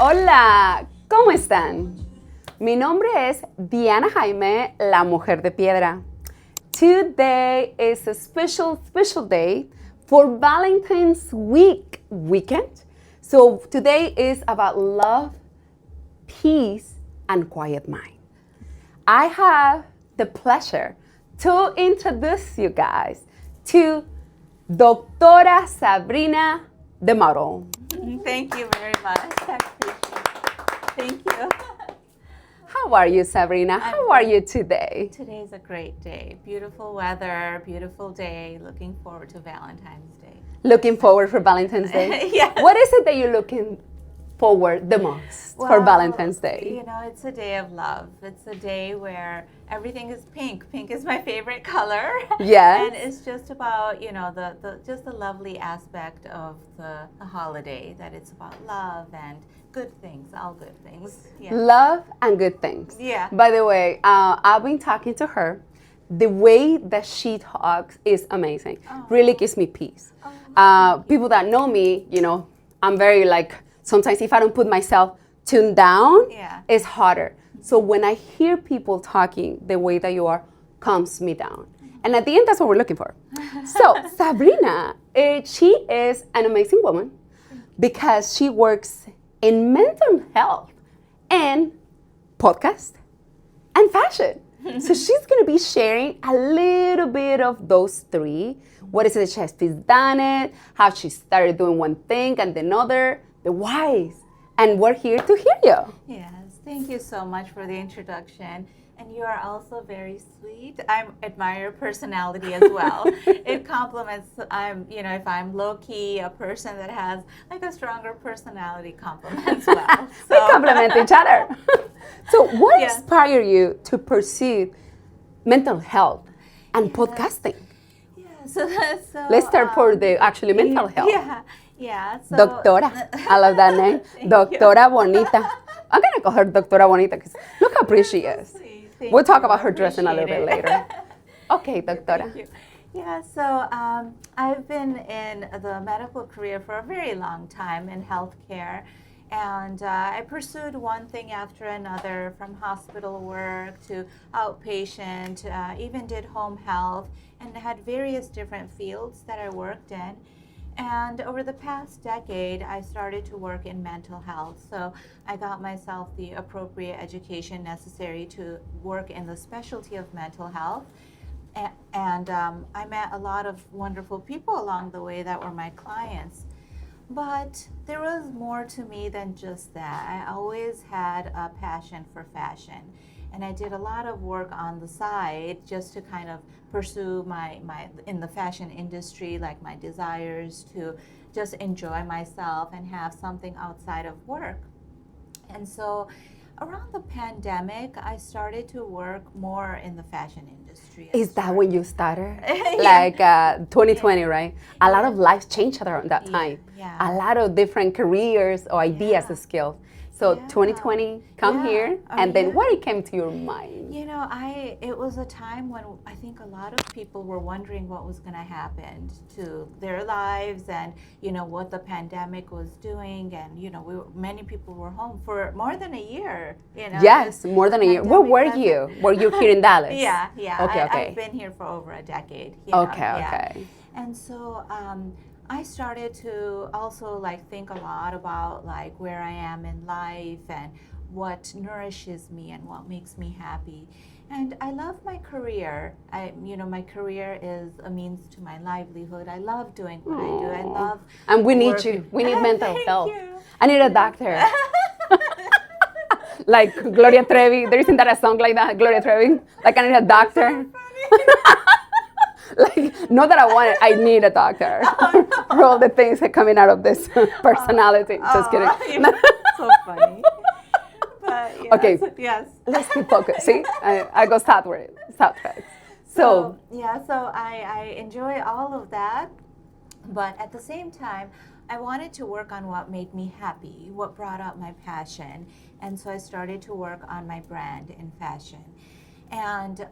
Hola, ¿cómo están? Mi nombre es Diana Jaime, la mujer de piedra. Today is a special day for Valentine's weekend. So today is about love, peace, and quiet mind. I have the pleasure to introduce you guys to Dr. Sabrina, the model. Thank you very much. I appreciate it. Thank you. How are you, Sabrina? How are you today? Today's a great day. Beautiful weather, beautiful day. Looking forward to Valentine's Day. Looking forward for Valentine's Day? Yes. What is it that you're looking forward the most for Valentine's Day? You know, it's a day of love. It's a day where everything is pink. Pink is my favorite color. Yes. And it's just about, you know, just the lovely aspect of the holiday, that it's about love and good things, all good things. Yeah. Love and good things. Yeah. By the way, I've been talking to her. The way that she talks is amazing. Oh. Really gives me peace. People that know me, you know, I'm very like, sometimes if I don't put myself tuned down, Yeah. it's harder. So when I hear people talking the way that you are, calms me down. And at the end, that's what we're looking for. So Sabrina, she is an amazing woman because she works in mental health and podcast and fashion. So she's going to be sharing a little bit of those three. What is it that she's done it, how she started doing one thing and another, the whys. And we're here to hear you. Yes, thank you so much for the introduction. And you are also very sweet. I admire your personality as well. It complements, if I'm low-key, a person that has like a stronger personality complements well. We complement each other. So what Yeah. inspired you to pursue mental health and podcasting? Yeah, so Let's start for the actually mental health. Yeah. So, Doctora. I love that name. Thank Doctora Bonita. I'm going to call her Doctora Bonita because look how pretty she is. Sweet. Thank We'll talk you. about her dressing a little Appreciate bit it. later. Okay, Doctora. Thank you. Yeah, so I've been in the medical career for a very long time in healthcare, and I pursued one thing after another, from hospital work to outpatient, even did home health, and had various different fields that I worked in. And over the past decade, I started to work in mental health. So I got myself the appropriate education necessary to work in the specialty of mental health. And I met a lot of wonderful people along the way that were my clients. But there was more to me than just that. I always had a passion for fashion. And I did a lot of work on the side just to kind of pursue my in the fashion industry, like my desires to just enjoy myself and have something outside of work. And so around the pandemic, I started to work more in the fashion industry. Is that when you started? Yeah. Like 2020, right? A lot of lives changed around that time. Yeah. A lot of different careers or ideas and skills. So Yeah. 2020, come Yeah. here, Oh, and then yeah. what came to your mind? You know, it was a time when I think a lot of people were wondering what was going to happen to their lives, and what the pandemic was doing, and many people were home for more than a year. Yes, more than a year. Where were pandemic you? Were you here in Dallas? Yeah. Okay. I've been here for over a decade. Okay. And so I started to also think a lot about where I am in life and what nourishes me and what makes me happy. And I love my career. My career is a means to my livelihood. I love doing what I do. I love. And we need working. you. We need mental Thank health. you. I need a doctor. Like Gloria Trevi. There isn't that a song like that, Gloria Trevi? Like I need a doctor. Like, not that I want it, I need a doctor for all the things that are coming out of this personality. Just kidding. So funny. But yes, Okay. Yes. Let's keep focused. See, I go southward. So I enjoy all of that, but at the same time, I wanted to work on what made me happy, what brought out my passion, and so I started to work on my brand in fashion. and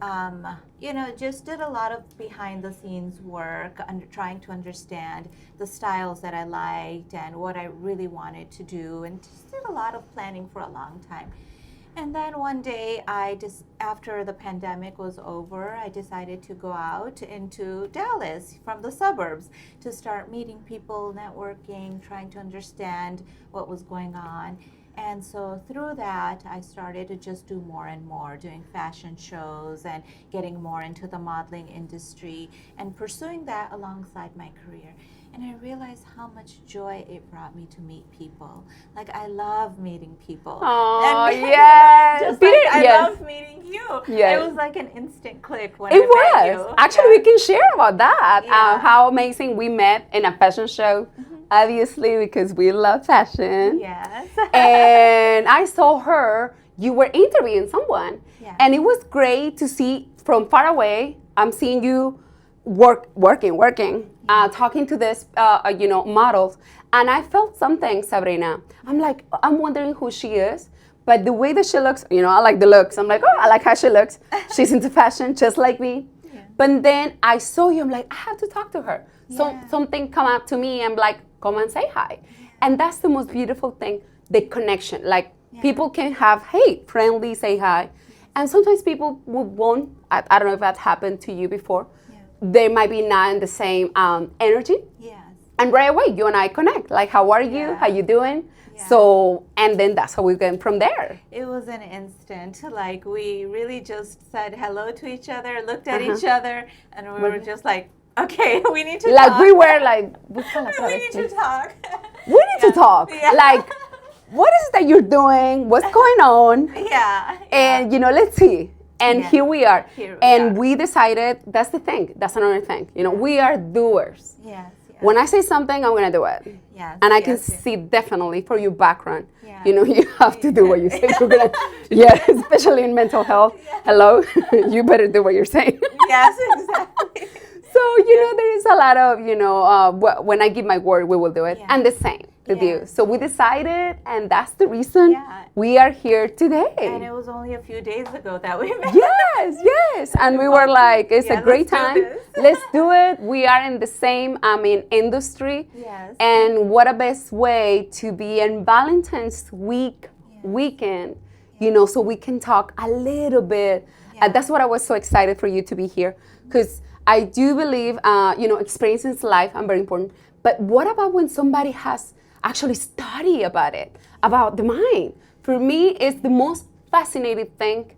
just did a lot of behind the scenes work, trying to understand the styles that I liked and what I really wanted to do, and just did a lot of planning for a long time. And then one day, after the pandemic was over, I decided to go out into Dallas from the suburbs to start meeting people, networking, trying to understand what was going on. And so through that, I started to just do more and more, doing fashion shows and getting more into the modeling industry and pursuing that alongside my career. And I realized how much joy it brought me to meet people. Like, I love meeting people. Oh, and yes. just like I love meeting you. Yes. It was like an instant click when I met you. Actually, we can share about that. Yeah. How amazing we met in a fashion show. Obviously, because we love fashion. Yes. And I saw her, you were interviewing someone. Yeah. And it was great to see from far away. I'm seeing you working, talking to this, models. And I felt something, Sabrina. I'm wondering who she is. But the way that she looks, I like the looks. I'm like, oh, I like how she looks. She's into fashion, just like me. Yeah. But then I saw you, I'm like, I have to talk to her. So something come up to me, I'm like, come and say hi. Yeah. And that's the most beautiful thing, the connection. Like, people can have, hey, friendly, say hi. And sometimes people won't, I don't know if that happened to you before. Yeah. They might be not in the same energy. Yes. And right away, you and I connect. Like, how are you? How you doing? Yeah. So, and then that's how we went from there. It was an instant. Like, we really just said hello to each other, looked at each other, and we were just like, okay, we need to talk. Like, we were like, we need to talk. We need to talk. Yeah. Like, what is it that you're doing? What's going on? Yeah. And, let's see. And here we are. We decided, that's the thing. That's another thing. We are doers. Yes. When I say something, I'm going to do it. Yes. And I can see definitely for your background, you have to do what you say. You're gonna, especially in mental health. Yeah. Hello, you better do what you're saying. Yes, exactly. So, there is a lot of, when I give my word, we will do it. Yeah. And the same with you. So we decided, and that's the reason we are here today. And it was only a few days ago that we met. Yes. And we were like, it's a great time. Let's do it. We are in the same, industry. Yes. And what a best way to be in Valentine's weekend, so we can talk a little bit. That's what I was so excited for you to be here. Because I do believe, experiences in life are very important. But what about when somebody has actually studied about it, about the mind? For me, it's the most fascinating thing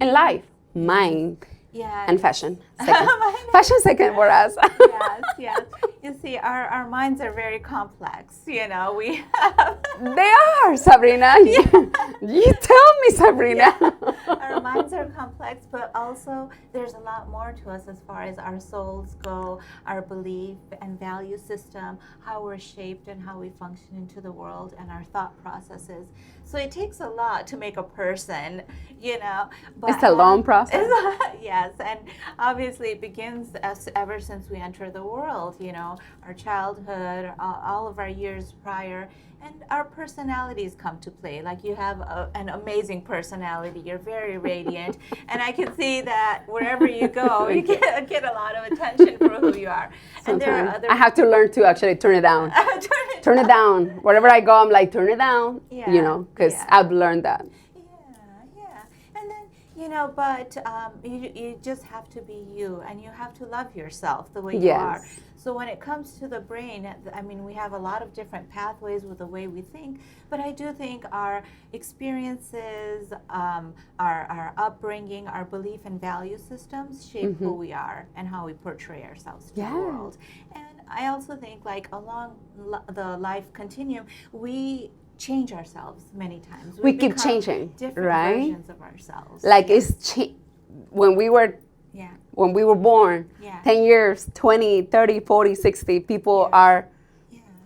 in life, mind. And fashion second. Fashion second for us. Yes. You see, our minds are very complex. We have. They are, Sabrina. You tell me, Sabrina. Our minds are complex, but also there's a lot more to us as far as our souls go, our belief and value system, how we're shaped and how we function into the world, and our thought processes. So it takes a lot to make a person, But it's a long process. Yes, and obviously it begins ever since we enter the world, our childhood, all of our years prior, and our personalities come to play. Like, you have an amazing personality. You're very radiant, and I can see that wherever you go, you get a lot of attention for who you are. And there are other. I have to learn to actually turn it down. Turn it down. Wherever I go, I'm like, turn it down. Because I've learned that. But you just have to be you, and you have to love yourself the way you are. So when it comes to the brain, we have a lot of different pathways with the way we think, but I do think our experiences, our upbringing, our belief and value systems shape who we are and how we portray ourselves to the world. And I also think, like, along the life continuum, we change ourselves many times. We keep changing, different versions of ourselves. Like, when we were born, 10 years, 20, 30, 40, 60, people are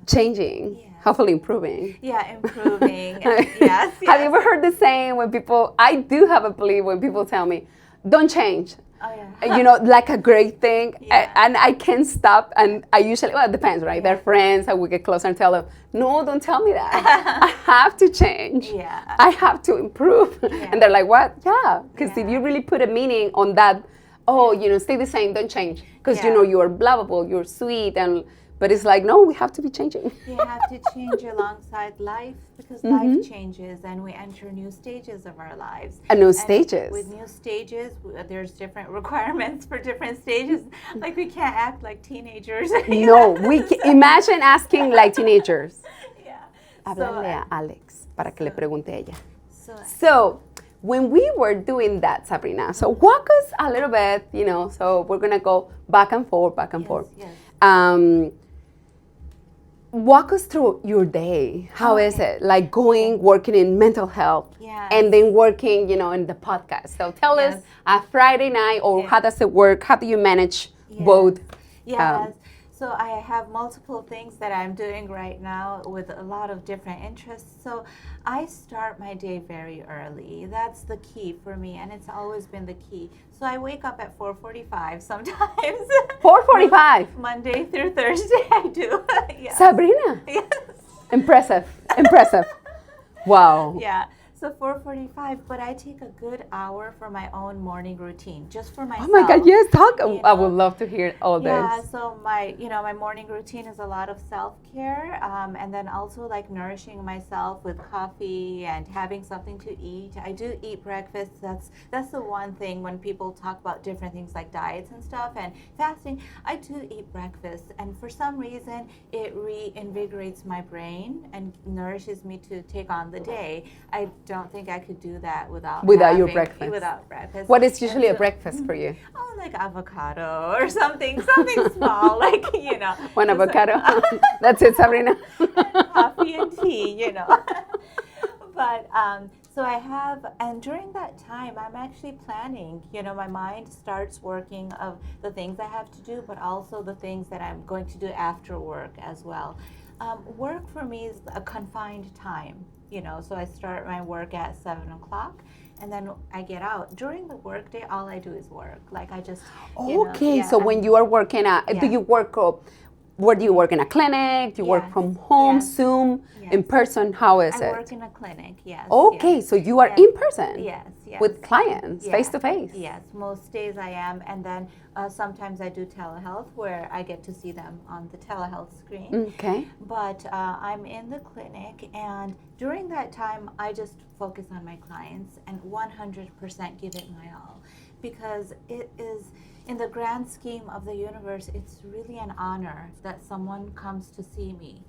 changing, hopefully improving. Improving. Yes. Have you ever heard the saying when people, I do have a belief when people tell me, don't change. Like a great thing. Yeah. And I can't stop. And I usually, well, it depends, right? They're friends, and we get closer and tell them, no, don't tell me that. I have to change. Yeah. I have to improve. And they're like, what? Yeah. Because if you really put a meaning on that, stay the same, don't change. Because, you're lovable, you're sweet, but it's like, no, we have to be changing. You have to change alongside life, because life changes and we enter new stages of our lives. And new stages. With new stages, there's different requirements for different stages. Like, we can't act like teenagers. No, imagine asking like teenagers. Yeah. Háblale a Alex para que le pregunte a ella. So, when we were doing that, Sabrina, so walk us a little bit, so we're going to go back and forth. Yes. Walk us through your day. How is it? Like working in mental health, and then working, in the podcast. So tell us a Friday night, or how does it work? How do you manage both? Yes. So I have multiple things that I'm doing right now with a lot of different interests. So I start my day very early. That's the key for me, and it's always been the key. So I wake up at 4:45 sometimes. 4:45? Monday through Thursday, I do. Yes. Sabrina? Yes. Impressive. Wow. Yeah. So 4:45, but I take a good hour for my own morning routine, just for myself. Oh my God, yes, talk. I would love to hear all this. Yeah, so my morning routine is a lot of self-care, and then also like nourishing myself with coffee and having something to eat. I do eat breakfast. That's the one thing when people talk about different things like diets and stuff and fasting. I do eat breakfast, and for some reason it reinvigorates my brain and nourishes me to take on the day. I don't think I could do that without your breakfast. Without breakfast. What is usually a breakfast for you? Oh, like avocado or something small, like One avocado. That's it, Sabrina. Coffee and tea, But so I have, and during that time, I'm actually planning. My mind starts working of the things I have to do, but also the things that I'm going to do after work as well. Work for me is a confined time. So I start my work at 7 o'clock, and then I get out. During the workday, all I do is work. Like, I just, So when you are working do you work, where do you work, in a clinic? Do you work from home, Zoom, in person? How is it? I work in a clinic, yes. Okay, so you are in person? Yes. With clients, face to face? Yes, most days I am, and then sometimes I do telehealth where I get to see them on the telehealth screen. Okay. But I'm in the clinic, and during that time, I just focus on my clients and 100% give it my all, because it is, in the grand scheme of the universe, it's really an honor that someone comes to see me,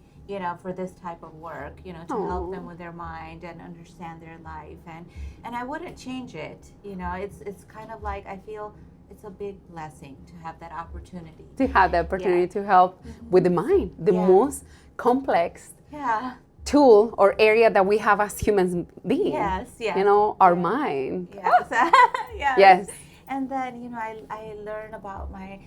for this type of work, to help them with their mind and understand their life. And I wouldn't change it. It's kind of like, I feel it's a big blessing to have that opportunity. To have the opportunity to help with the mind, the most complex tool or area that we have as human beings. Yes. Our mind. Yes. Yes. And then, I learn about my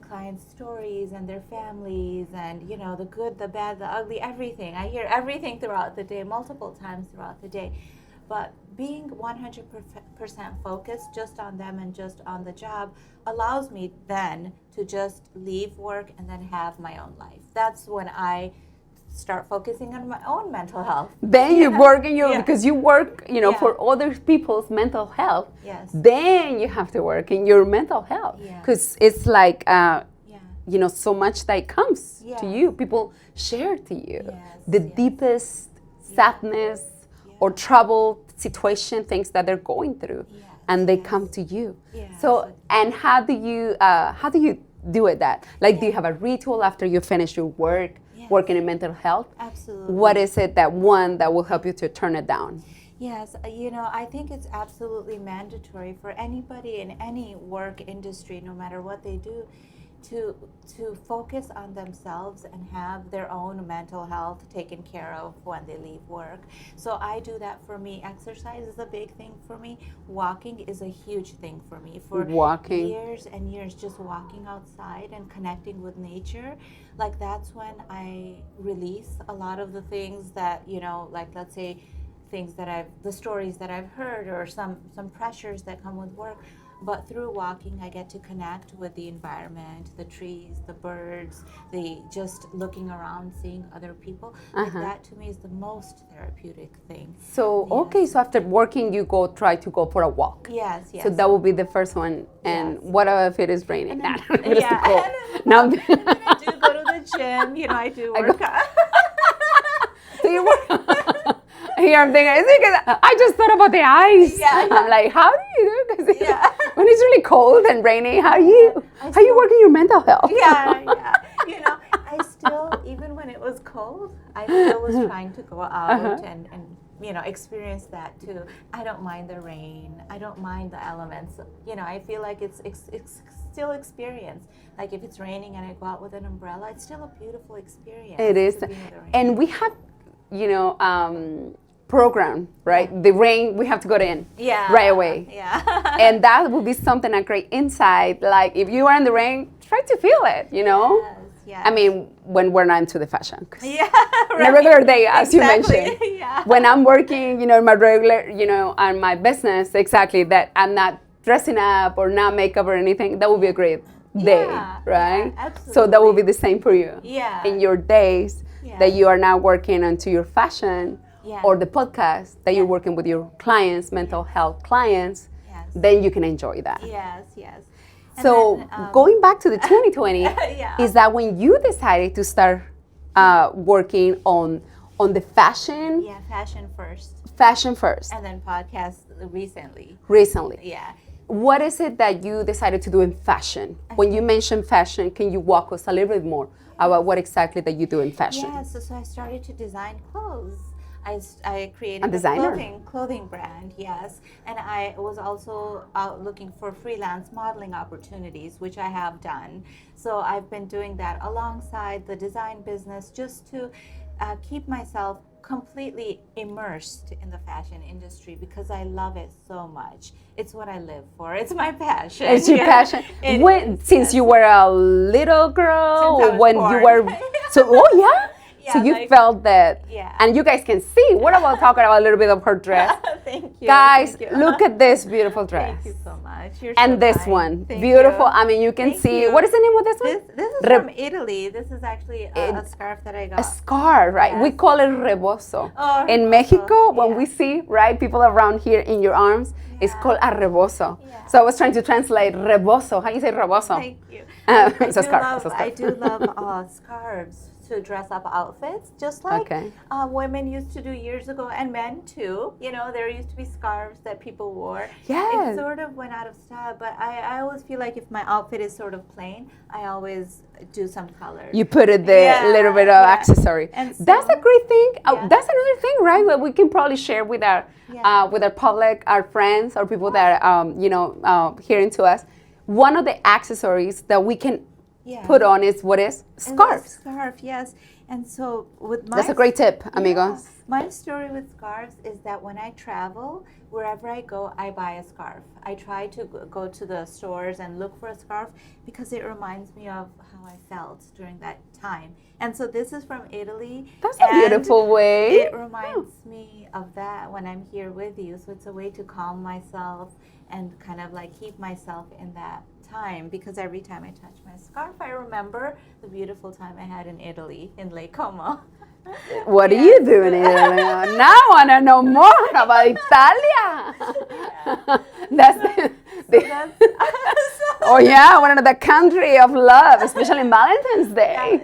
clients' stories and their families, and the good, the bad, the ugly, everything. I hear everything throughout the day, multiple times throughout the day. But being 100% focused just on them and just on the job allows me then to just leave work and then have my own life. That's when I start focusing on my own mental health. Then you work in because you work, for other people's mental health. Yes. Then you have to work in your mental health, because it's like, so much that comes to you. People share to you the deepest sadness or trouble situation, things that they're going through, and they come to you. So, and how do you do it? That, like, do you have a ritual after you finish your work? Working in mental health? Absolutely. What is it that will help you to turn it down? Yes, I think it's absolutely mandatory for anybody in any work industry, no matter what they do, to focus on themselves and have their own mental health taken care of when they leave work. So I do that for me. Exercise is a big thing for me. Walking is a huge thing for me. For years and years, just walking outside and connecting with nature, like, that's when I release a lot of the things that, like, let's say, the stories that I've heard, or some pressures that come with work. But through walking, I get to connect with the environment, the trees, the birds, the just looking around, seeing other people. Like that to me is the most therapeutic thing. So, okay, so after working, you try to go for a walk. Yes, yes. So that will be the first one. And what if it is raining? Then, It is too cold. And then I do go to the gym. You know, I do work out. So you work. Here I'm thinking, is it because I just thought about the ice. Yeah. I'm like, how do you do it? 'Cause when it's really cold and rainy, how are you working your mental health? Yeah. You know, I still, even when it was cold, I still was trying to go out and you know, experience that too. I don't mind the rain. I don't mind the elements. You know, I feel like it's still experience. Like if it's raining and I go out with an umbrella, it's still a beautiful experience. It is. To be in the rain. And we have, you know, program, right? The rain, we have to go in right away. Yeah. And that would be something, a great insight. Like if you are in the rain, try to feel it, you know? Yes. I mean, when we're not into the fashion. Yeah, On a regular day, as you Exactly. mentioned. Yeah. When I'm working, you know, in my regular, you know, on my business, exactly, that I'm not dressing up or not makeup or anything, that would be a great day, right? Yeah, absolutely. So that will be the same for you. Yeah. In your days that you are now working onto your fashion or the podcast that you're working with your clients, mental health clients, then you can enjoy that. Yes, yes. So going back to the 2020, is that when you decided to start working on the fashion? Yeah, fashion first. Fashion first. And then podcast recently. Recently. Yeah. What is it that you decided to do in fashion? When you mention fashion, can you walk us a little bit more about what exactly that you do in fashion? Yeah, so I started to design clothes. I created a clothing brand, yes. And I was also out looking for freelance modeling opportunities, which I have done. So I've been doing that alongside the design business just to keep myself completely immersed in the fashion industry because I love it so much. It's what I live for. It's my passion. It's your passion. Since you were a little girl, Since I was when born. you were so you like, felt that, and you guys can see. What about talking about a little bit of her dress? Thank you. Guys, Thank you. look at this beautiful dress. Thank you so much. You're And so this kind. one, Thank beautiful. you. I mean, you can Thank see. you. What is the name of this one? This is from Italy. This is actually a scarf that I got. A scarf, right? Yes. We call it rebozo. Oh, in rebozo. Mexico, when we see, right, people around here in your arms, it's called a rebozo. Yeah. So I was trying to translate rebozo. How do you say rebozo? Thank you. It's a scarf. I do love scarves to dress up outfits, just like women used to do years ago, and men too. You know, there used to be scarves that people wore. Yes. It sort of went out of style, but I always feel like if my outfit is sort of plain, I always do some color. You put it there, a little bit of accessory. And so, that's a great thing. That's another thing, right? That we can probably share with our public, our friends, or people that are hearing to us. One of the accessories that we can put on is scarves. Scarf, yes. And so with my that's a great tip, amigos. My story with scarves is that when I travel, wherever I go, I buy a scarf. I try to go to the stores and look for a scarf because it reminds me of how I felt during that time. And so this is from Italy. That's a beautiful way. It reminds me of that when I'm here with you. So it's a way to calm myself and kind of like keep myself in that time, because every time I touch my scarf, I remember the beautiful time I had in Italy, in Lake Como. What do you do in Italy? Now I want to know more about Italia. I want to know the country of love, especially Valentine's Day.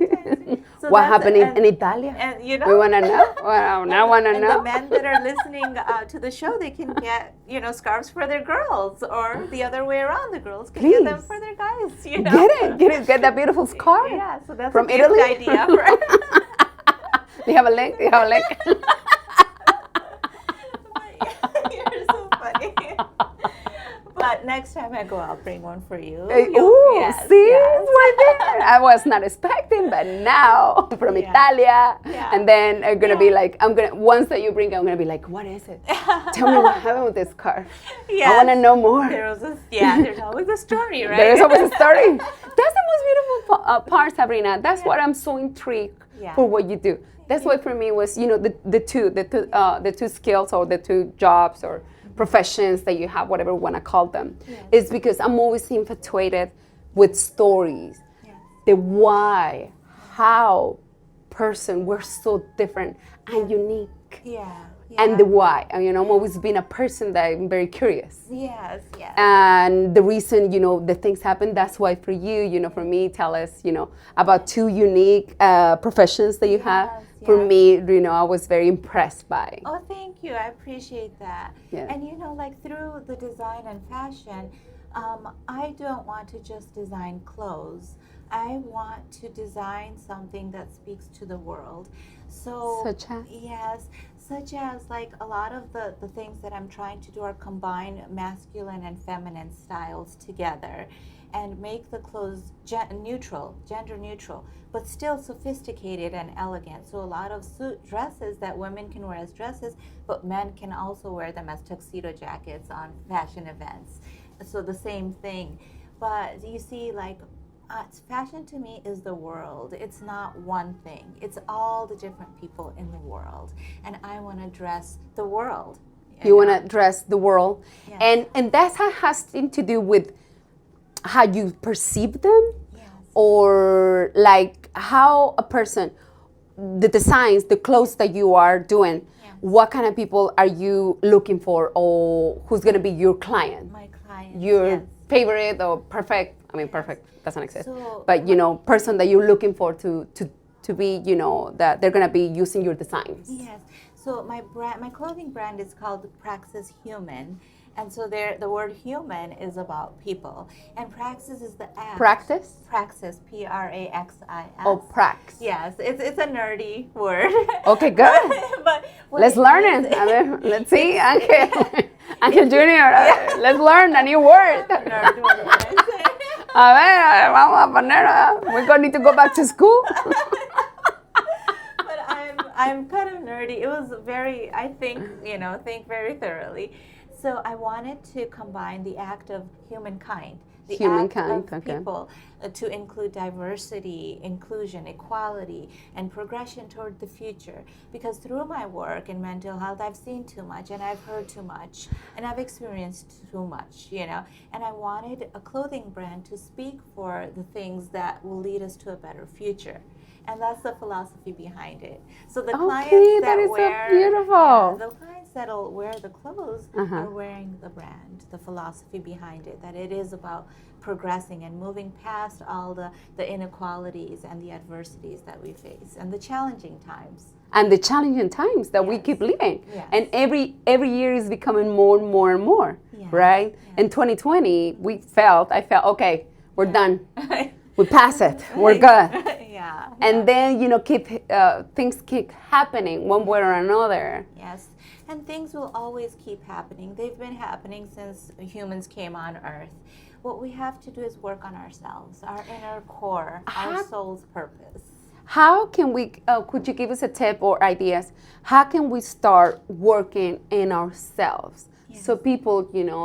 What happened in Italy? And we want to know. Well, now I want to know. The men that are listening to the show, they can get scarves for their girls, or the other way around. The girls can get them for their guys. Get that beautiful scarf. Yeah, so that's from a gift Italy. idea. Right? Do you have a link? You're so funny. But next time I go, I'll bring one for you. Right there. I was not expecting, but now from Italia, and then I'm gonna be like, once that you bring it, I'm gonna be like, what is it? Tell me what happened with this scarf. I want to know more. There's always a story, right? There's always a story. That's the most beautiful part, Sabrina. That's what I'm so intrigued for what you do. That's why for me was, the two skills or the two jobs or professions that you have, whatever you want to call them, Yes. is because I'm always infatuated with stories. Yes. The why, how we're so different and unique. Yeah. And the why. And, I'm always been a person that I'm very curious. Yes, yes. And the reason, the things happen, that's why for you, for me, tell us, about 2 unique professions that you have. For me, I was very impressed by. Oh, thank you. I appreciate that. Yeah. And like through the design and fashion, I don't want to just design clothes. I want to design something that speaks to the world. So, Such as? yes, such as like a lot of the things that I'm trying to do are combine masculine and feminine styles together and make the clothes gender neutral, but still sophisticated and elegant. So a lot of suit dresses that women can wear as dresses, but men can also wear them as tuxedo jackets on fashion events. So the same thing. But you see, like, fashion to me is the world. It's not one thing. It's all the different people in the world. And I want to dress the world. You want to dress the world. Yes. And that's how has something to do with how you perceive them. Yes. Or like how a person, the designs, the clothes that you are doing, Yes. what kind of people are you looking for, or who's going to be your client? My clients. Your yes. favorite or perfect, perfect doesn't exist, So, but person that you're looking for to be, that they're going to be using your designs. Yes. So my clothing brand is called Praxis Human. And so the word human is about people. And praxis is the act. Practice? Praxis, Praxis. Oh, prax. Yes, it's a nerdy word. Okay, good. But let's learn it. Let's see, Angel Junior, let's learn a new word. Nerd word, I say. A ver, vamos a poner, we're going to need to go back to school. But I'm kind of nerdy. It was very, I think very thoroughly. So I wanted to combine the act of humankind, the act of people, to include diversity, inclusion, equality, and progression toward the future. Because through my work in mental health, I've seen too much, and I've heard too much, and I've experienced too much, And I wanted a clothing brand to speak for the things that will lead us to a better future. And that's the philosophy behind it. So the clients that wear, so beautiful. The clients that'll wear the clothes are wearing the brand, the philosophy behind it, that it is about progressing and moving past all the inequalities and the adversities that we face and the challenging times. And the challenging times that we keep living. Yes. And every year is becoming more and more and more, right? Yes. In 2020, I felt, okay, we're done. We pass it. We're good. And then, things keep happening one way or another. Yes. And things will always keep happening. They've been happening since humans came on Earth. What we have to do is work on ourselves, our inner core, our soul's purpose. How can we, could you give us a tip or ideas? How can we start working in ourselves? Yes. So people,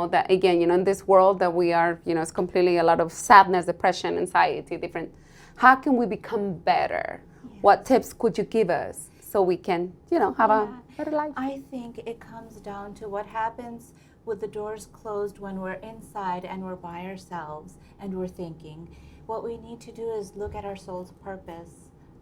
that again, in this world that we are, it's completely a lot of sadness, depression, anxiety, different. How can we become better? Yes. What tips could you give us so we can, have a better life? I think it comes down to what happens with the doors closed when we're inside and we're by ourselves and we're thinking. What we need to do is look at our soul's purpose.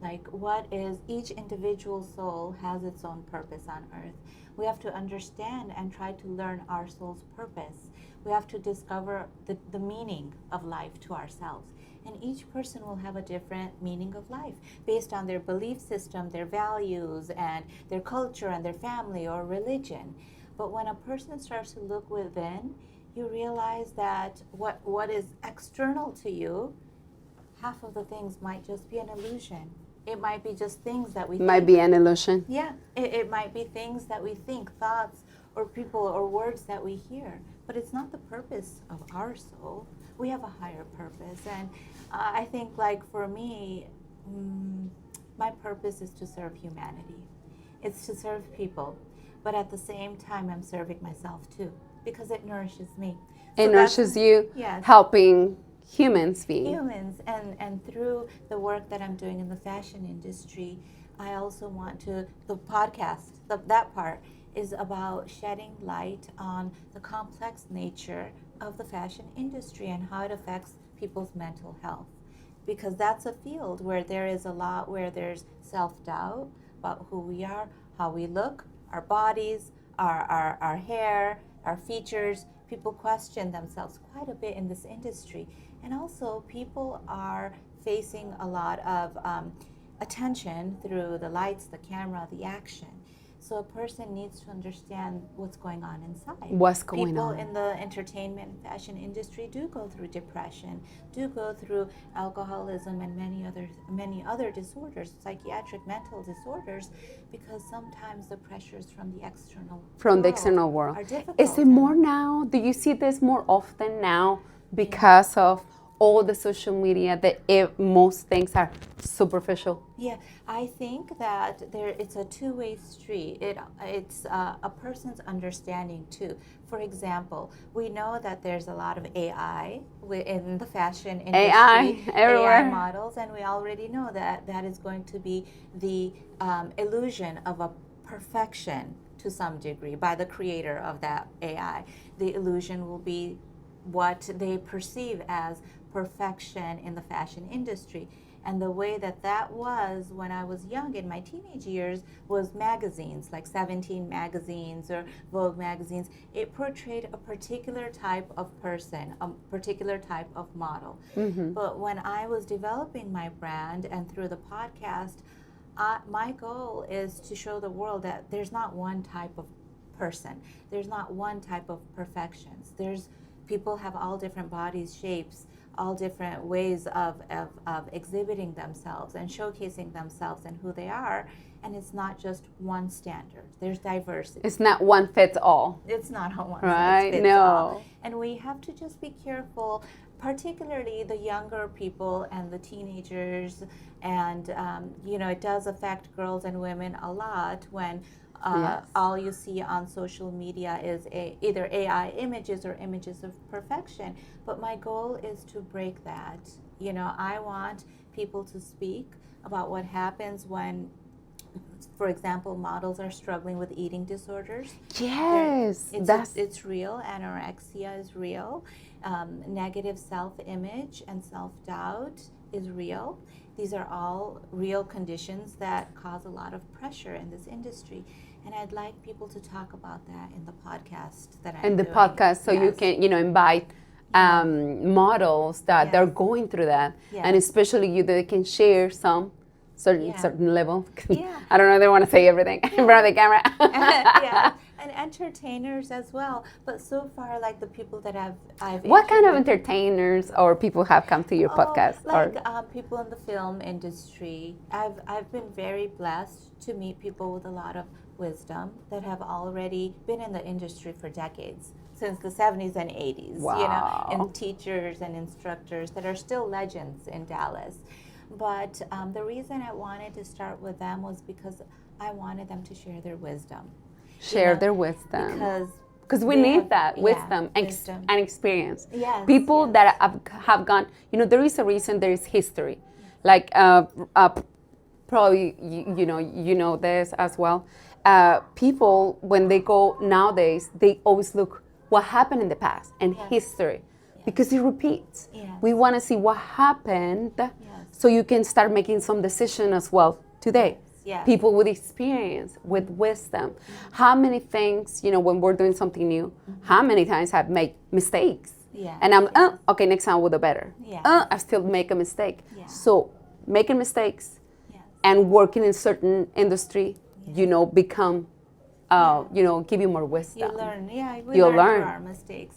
Like, what is each individual soul has its own purpose on earth. We have to understand and try to learn our soul's purpose. We have to discover the meaning of life to ourselves. And each person will have a different meaning of life based on their belief system, their values, and their culture, and their family or religion. But when a person starts to look within, you realize that what is external to you, half of the things might just be an illusion. It might be just things that we think. Might be an illusion. Yeah, it might be things that we think, thoughts, or people, or words that we hear. But it's not the purpose of our soul. We have a higher purpose. And I think, like, for me, my purpose is to serve humanity. It's to serve people. But at the same time, I'm serving myself, too, because it nourishes me. It nourishes you, yes. Helping humans be. Humans. And through the work that I'm doing in the fashion industry, I also want to, the podcast, that part, is about shedding light on the complex nature of the fashion industry and how it affects people's mental health. Because that's a field where there is a lot where there's self-doubt about who we are, how we look, our bodies, our hair, our features. People question themselves quite a bit in this industry. And also people are facing a lot of attention through the lights, the camera, the action. So a person needs to understand what's going on inside. What's going People on? in the entertainment and fashion industry do go through depression, do go through alcoholism and many other disorders, psychiatric mental disorders, because sometimes the pressures from the external world are difficult. Is it more now? Do you see this more often now because of all the social media that most things are superficial? Yeah, I think that it's a two-way street. It's a person's understanding too. For example, we know that there's a lot of AI in the fashion industry. AI everywhere. AI models, and we already know that that is going to be the illusion of a perfection to some degree by the creator of that AI. The illusion will be what they perceive as perfection in the fashion industry. And the way that was when I was young in my teenage years was magazines, like 17 magazines or Vogue magazines. It portrayed a particular type of person, a particular type of model. Mm-hmm. But when I was developing my brand and through the podcast, my goal is to show the world that there's not one type of person. There's not one type of perfections. People have all different bodies, shapes, all different ways of exhibiting themselves and showcasing themselves and who they are. And it's not just one standard. There's diversity. It's not one fits all. It's not a one Right? size fits No. all. And we have to just be careful, particularly the younger people and the teenagers. And, it does affect girls and women a lot when Yes. all you see on social media is either AI images or images of perfection. But my goal is to break that. I want people to speak about what happens when, for example, models are struggling with eating disorders. Yes, It's real. Anorexia is real. Negative self-image and self-doubt is real. These are all real conditions that cause a lot of pressure in this industry. And I'd like people to talk about that in the podcast that I'm doing. in the podcast, so you Yes. can, invite models that they're Yes. going through that, Yes. and especially they can share some Yeah. certain level. Yeah. I don't know if they want to say everything in front of the camera. Yeah, and entertainers as well. But so far, like the people that I've What kind of interviewed- entertainers or people have come to your podcast? Like people in the film industry. I've been very blessed to meet people with a lot of wisdom that have already been in the industry for decades, since the 70s and 80s. Wow. And teachers and instructors that are still legends in Dallas. But the reason I wanted to start with them was because I wanted them to share their wisdom. Share their wisdom. Because we they need have- that yeah, wisdom wisdom. and experience. Yes, People yes. that have gone, there is a reason, there is history. Like, probably, you know this as well. People, when they go nowadays, they always look what happened in the past and Yes. history, because it repeats. Yes. We want to see what happened, so you can start making some decision as well today. Yes. People with experience, with wisdom. How many things, when we're doing something new, how many times I've made mistakes? Yes, And I'm, yes. okay, next time we'll do better. Yes. I still make a mistake. Yes. So making mistakes Yes. and working in certain industry, become, give you more wisdom. You learn, we You'll learn learn. through our mistakes,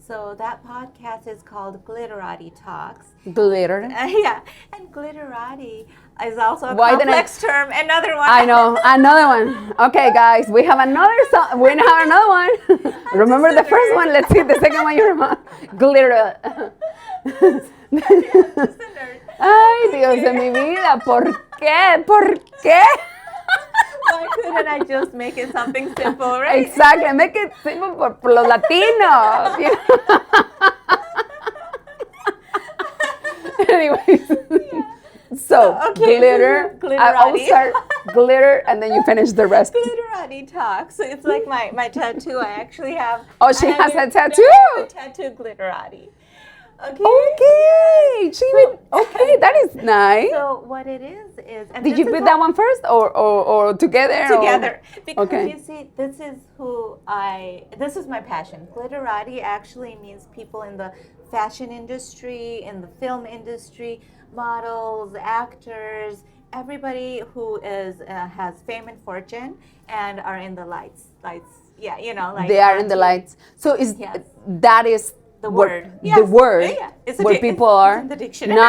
So that podcast is called Glitterati Talks. Glitter. And glitterati is also a Why didn't complex term. Another one. I know, another one. Okay, guys, we have another song. We have another one. Remember the first one? Let's see the second one you remember. Glitter. Ay, Dios de mi vida. ¿Por qué? ¿Por qué? Why couldn't I just make it something simple, right? Exactly. Make it simple por los latinos. Anyways. So, Okay, glitter. I will glitterati. start glitter, and then you finish the rest. Glitterati talk. So it's like my tattoo. I actually have. Oh, she I has have a tattoo. I have a tattoo, glitterati. Okay. Okay, she even, okay, that is nice. So what it is and Did this you is put that one first, or together? together? Because Okay. you see, this is my passion. Glitterati actually means people in the fashion industry, in the film industry, models, actors, everybody who is has fame and fortune and are in the lights. Yeah, like They are on in the TV. lights. So Yes. that is The what- word. the Yes. word Yeah. It's where people are in the dictionary.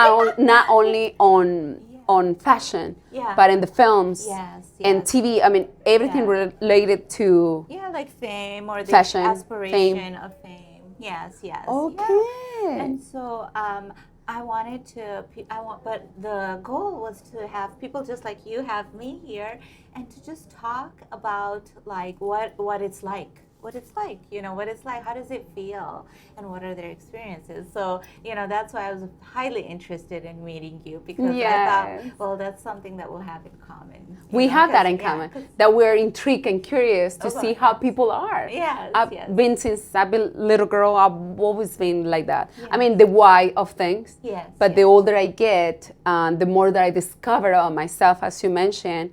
not only on fashion, Yeah. but in the films Yes, and yes. TV. I mean, everything Yeah. related to. Yeah, like fame or the Fashion, aspiration of fame. Yes, yes. Okay. Yeah. And so I wanted to, but the goal was to have people just like you have me here, and to just talk about like what it's like. What it's like, what it's like, how does it feel, and what are their experiences. So, that's why I was highly interested in meeting you, because Yes. I thought, well, that's something that we'll have in common. We have that in common, that we're intrigued and curious to see how people are. Yes, I've been since I've been little girl. I've always been like that. Yes. I mean, the why of things. Yes. But the older I get, the more that I discover of myself, as you mentioned,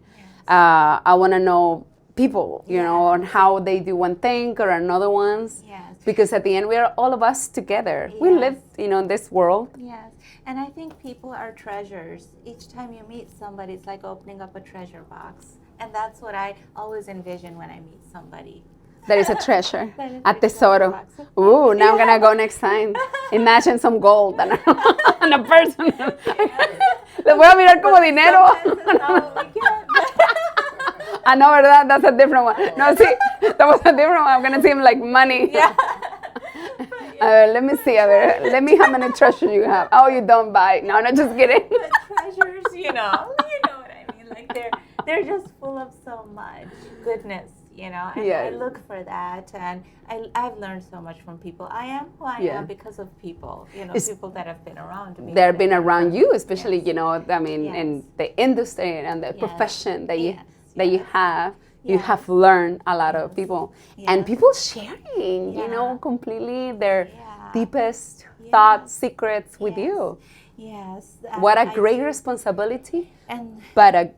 I want to know people, on how they do one thing or another ones. Yes. Because at the end, we are all of us together. We Yes. live, in this world. Yes, and I think people are treasures. Each time you meet somebody, it's like opening up a treasure box. And that's what I always envision when I meet somebody. That is a treasure. That is A a tesoro. treasure box. Ooh, now I'm going to go next time. Imagine some gold on a person. Le voy a mirar como dinero. I know, ¿verdad? That's a different one. No, see, that was a different one. I'm going to see him like money. Yeah. Let me see. Let me how many treasures you have. Oh, you don't buy. No, just kidding. The treasures, you know what I mean. Like they're just full of so much goodness, And Yes. I look for that, and I've learned so much from people. I am who I am because of people, people that have been around me. They've been around you, especially, Yes. in the industry and the profession that you have. You Yes. have learned a lot of people. And Yes. people sharing, completely their Yeah. deepest Yeah. thoughts, secrets with Yes. you. Yes. What a I great do. responsibility, And but and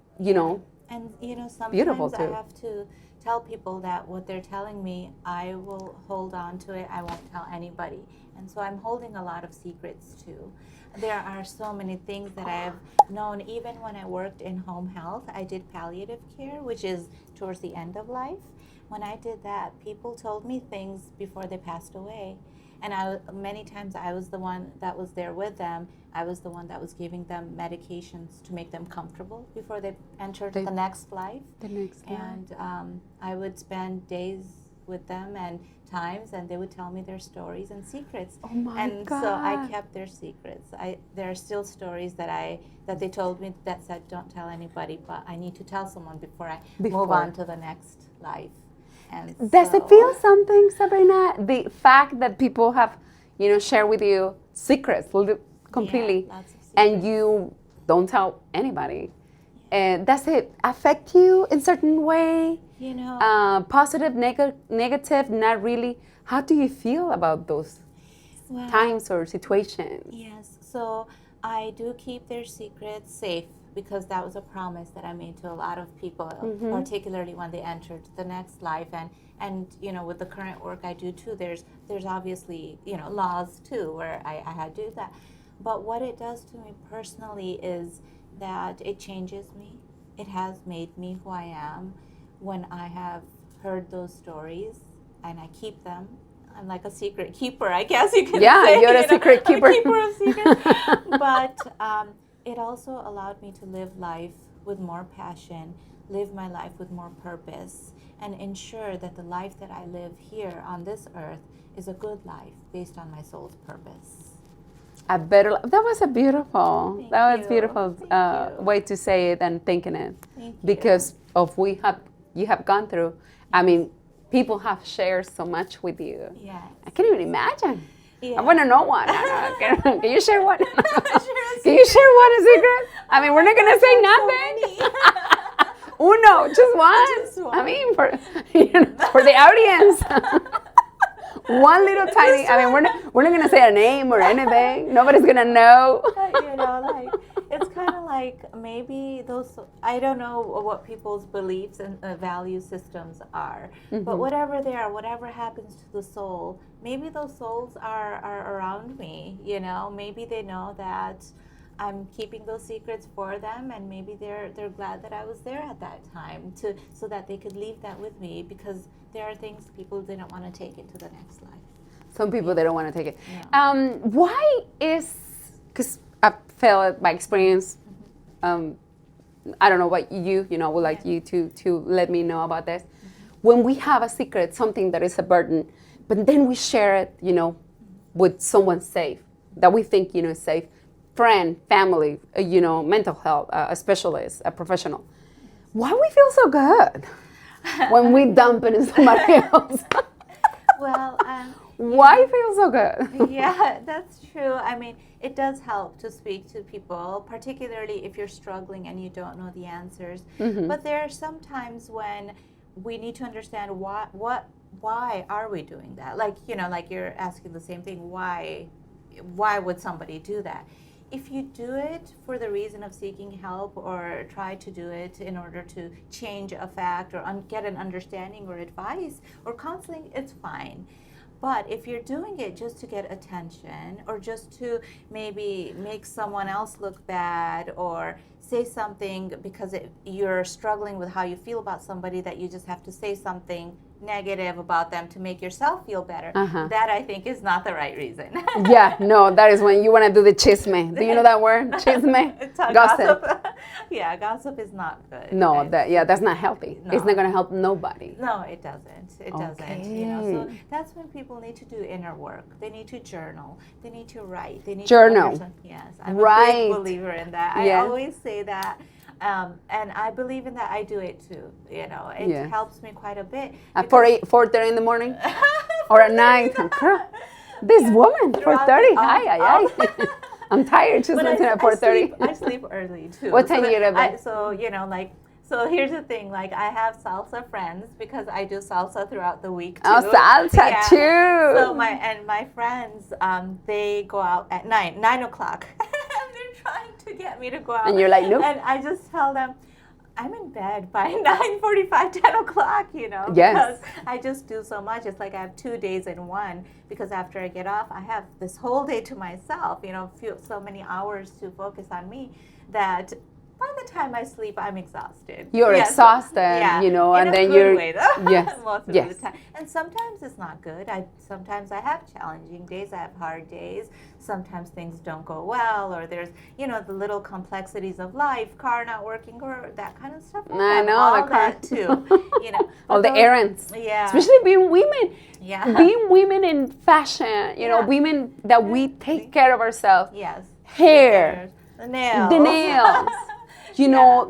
sometimes beautiful too. I have to tell people that what they're telling me, I will hold on to it. I won't tell anybody. And so I'm holding a lot of secrets too. There are so many things that I have known. Even when I worked in home health, I did palliative care, which is towards the end of life. When I did that, people told me things before they passed away. And many times I was the one that was there with them. I was the one that was giving them medications to make them comfortable before they entered the next life. And I would spend days with them and times, and they would tell me their stories and secrets. Oh my God. So I kept their secrets. There are still stories that they told me that said, don't tell anybody, but I need to tell someone before I move on to the next life. And does it feel something, Sabrina? The fact that people have, shared with you secrets completely, lots of secrets. and you don't tell anybody. And does it affect you in certain way? Positive, negative, not really. How do you feel about those times or situations? Yes, so I do keep their secrets safe, because that was a promise that I made to a lot of people, particularly when they entered the next life. And with the current work I do too, there's obviously, laws too, where I had to do that. But what it does to me personally is that it changes me. It has made me who I am when I have heard those stories, and I keep them. I'm like a secret keeper, I guess you can say. Yeah, you're a secret keeper. I'm a keeper of secrets. But it also allowed me to live life with more passion, live my life with more purpose, and ensure that the life that I live here on this earth is a good life based on my soul's purpose. A better life. That was a beautiful. Thank that was you. beautiful Thank you. way to say it and thinking it. Thank you. Because of you have gone through. I mean, people have shared so much with you. Yes. I can't even imagine. Yeah. I want to know one. Can you share one? Share a Can you share one a secret? I mean, we're not going to say nothing. Uno, just one. Just one. I mean, for the audience. One little tiny. I mean, we're not going to say a name or anything. Nobody's going to know. Like it's kind of like maybe those. I don't know what people's beliefs and value systems are, but whatever they are, whatever happens to the soul, maybe those souls are around me. Maybe they know that I'm keeping those secrets for them, and maybe they're glad that I was there at that time so that they could leave that with me, because there are things people didn't want to take into the next life. Some people, they don't want to take it. Yeah. Why is, because I felt by experience, I don't know what I would like you to let me know about this. When we have a secret, something that is a burden, but then we share it, with someone safe, that we think, is safe, friend, family, mental health, a specialist, a professional. Why we feel so good when we dump it in somebody else? Well, why feel so good? Yeah, that's true. I mean, it does help to speak to people, particularly if you're struggling and you don't know the answers. But there are some times when we need to understand why are we doing that? Like you're asking the same thing. Why would somebody do that? If you do it for the reason of seeking help, or try to do it in order to change a fact, or get an understanding or advice or counseling, it's fine. But if you're doing it just to get attention, or just to maybe make someone else look bad, or say something because you're struggling with how you feel about somebody, that you just have to say something negative about them to make yourself feel better, that I think is not the right reason. Yeah, no, that is when you want to do the chisme. Do you know that word? Chisme? Gossip. Yeah, gossip is not good. No, that's not healthy. No. It's not going to help nobody. No, it doesn't. It doesn't. So that's when people need to do inner work. They need to journal. They need to write. They need journal. To yes, I'm a big believer in that. I always say that. And I believe in that. I do it too. It helps me quite a bit. At 4:30 in the morning, or at night. This woman, 4:30. Hi. I'm tired. Just listening at 4:30. I sleep early too. What time do you go to bed? So here's the thing. Like, I have salsa friends, because I do salsa throughout the week too. Oh, salsa too. So my friends, they go out at 9 o'clock. They're trying to get me to go out. And you're like, nope. And I just tell them, I'm in bed by 9:45, 10 o'clock, Yes. because I just do so much. It's like I have 2 days in one, because after I get off, I have this whole day to myself, so many hours to focus on me, that by the time I sleep, I'm exhausted. You're exhausted, and then you're way, though. Yes, most of the time. And sometimes it's not good. Sometimes I have challenging days. I have hard days. Sometimes things don't go well, or there's the little complexities of life, car not working, or that kind of stuff. I know all the car that too. All the errands. Yeah. Especially being women. Yeah. Being women in fashion. Women that we take care of ourselves. Yes. Hair. The nails. The nails.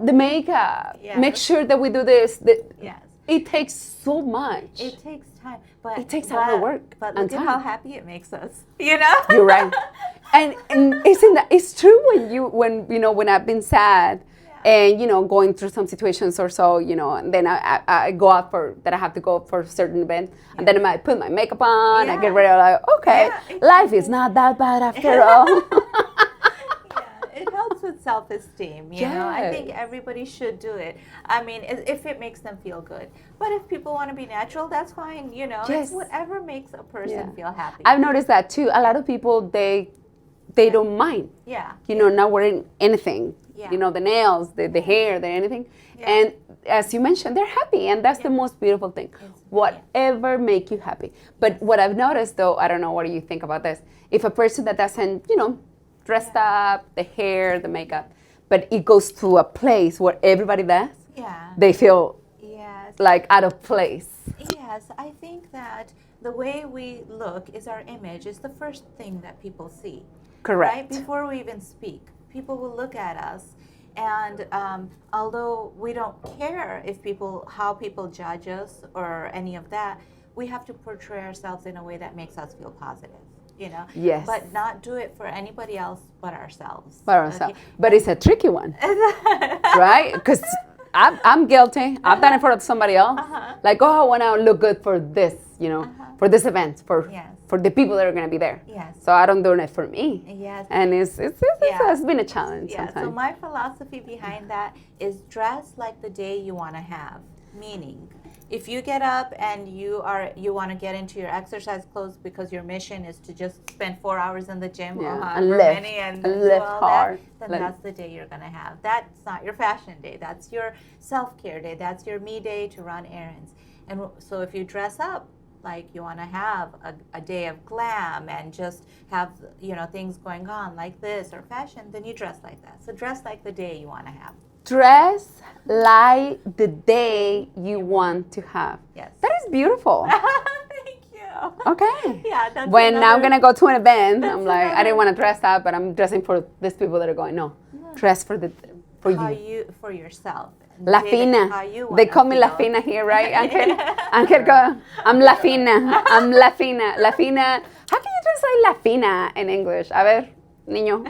The makeup. Yes. Make sure that we do this. Yes. It takes so much. It takes time, but it takes a lot of work. But and look time. at how happy it makes us. You're right. And it's true when I've been sad, and going through some situations or so, and then I go out that I have to go for a certain event, and then I might put my makeup on, I get ready, like, okay, life is not that bad after all. It helps with self-esteem, I think everybody should do it. I mean, if it makes them feel good. But if people want to be natural, that's fine, It's whatever makes a person feel happy. I've noticed that too. A lot of people, they don't mind. Yeah. Not wearing anything. Yeah. The nails, the hair, anything. Yeah. And as you mentioned, they're happy, and that's the most beautiful thing. Whatever make you happy. But what I've noticed, though, I don't know, what do you think about this? If a person that doesn't, dressed up, the hair, the makeup, but it goes to a place where everybody does, they feel like out of place. Yes, I think that the way we look is our image. Is the first thing that people see. Correct. Right? Before we even speak, people will look at us, and although we don't care how people judge us or any of that, we have to portray ourselves in a way that makes us feel positive. Yes. But not do it for anybody else but ourselves. By ourselves. But it's a tricky one, right? Because I'm guilty. I've done it for somebody else. Like, I want to look good for this, for this event, for the people that are going to be there. Yes. So I don't do it for me. Yes. And it's been a challenge sometimes. So my philosophy behind that is dress like the day you want to have. Meaning, if you get up and you want to get into your exercise clothes because your mission is to just spend 4 hours in the gym or however many and do all hard. Then that's the day you're going to have. That's not your fashion day. That's your self-care day. That's your me day to run errands. And so if you dress up like you want to have a day of glam and just have things going on like this or fashion, then you dress like that. So dress like the day you want to have. Dress like the day you want to have. Yes. That is beautiful. Thank you. Okay. Yeah. That's when I'm going to go to an event, I'm like, I didn't want to dress up, but I'm dressing for these people that are going. No. Dress for you. For yourself. La Fina. They call me La Fina here, right, Angel? Angel, I'm La Fina. I'm La Fina. La Fina. How can you translate La Fina in English? A ver, niño.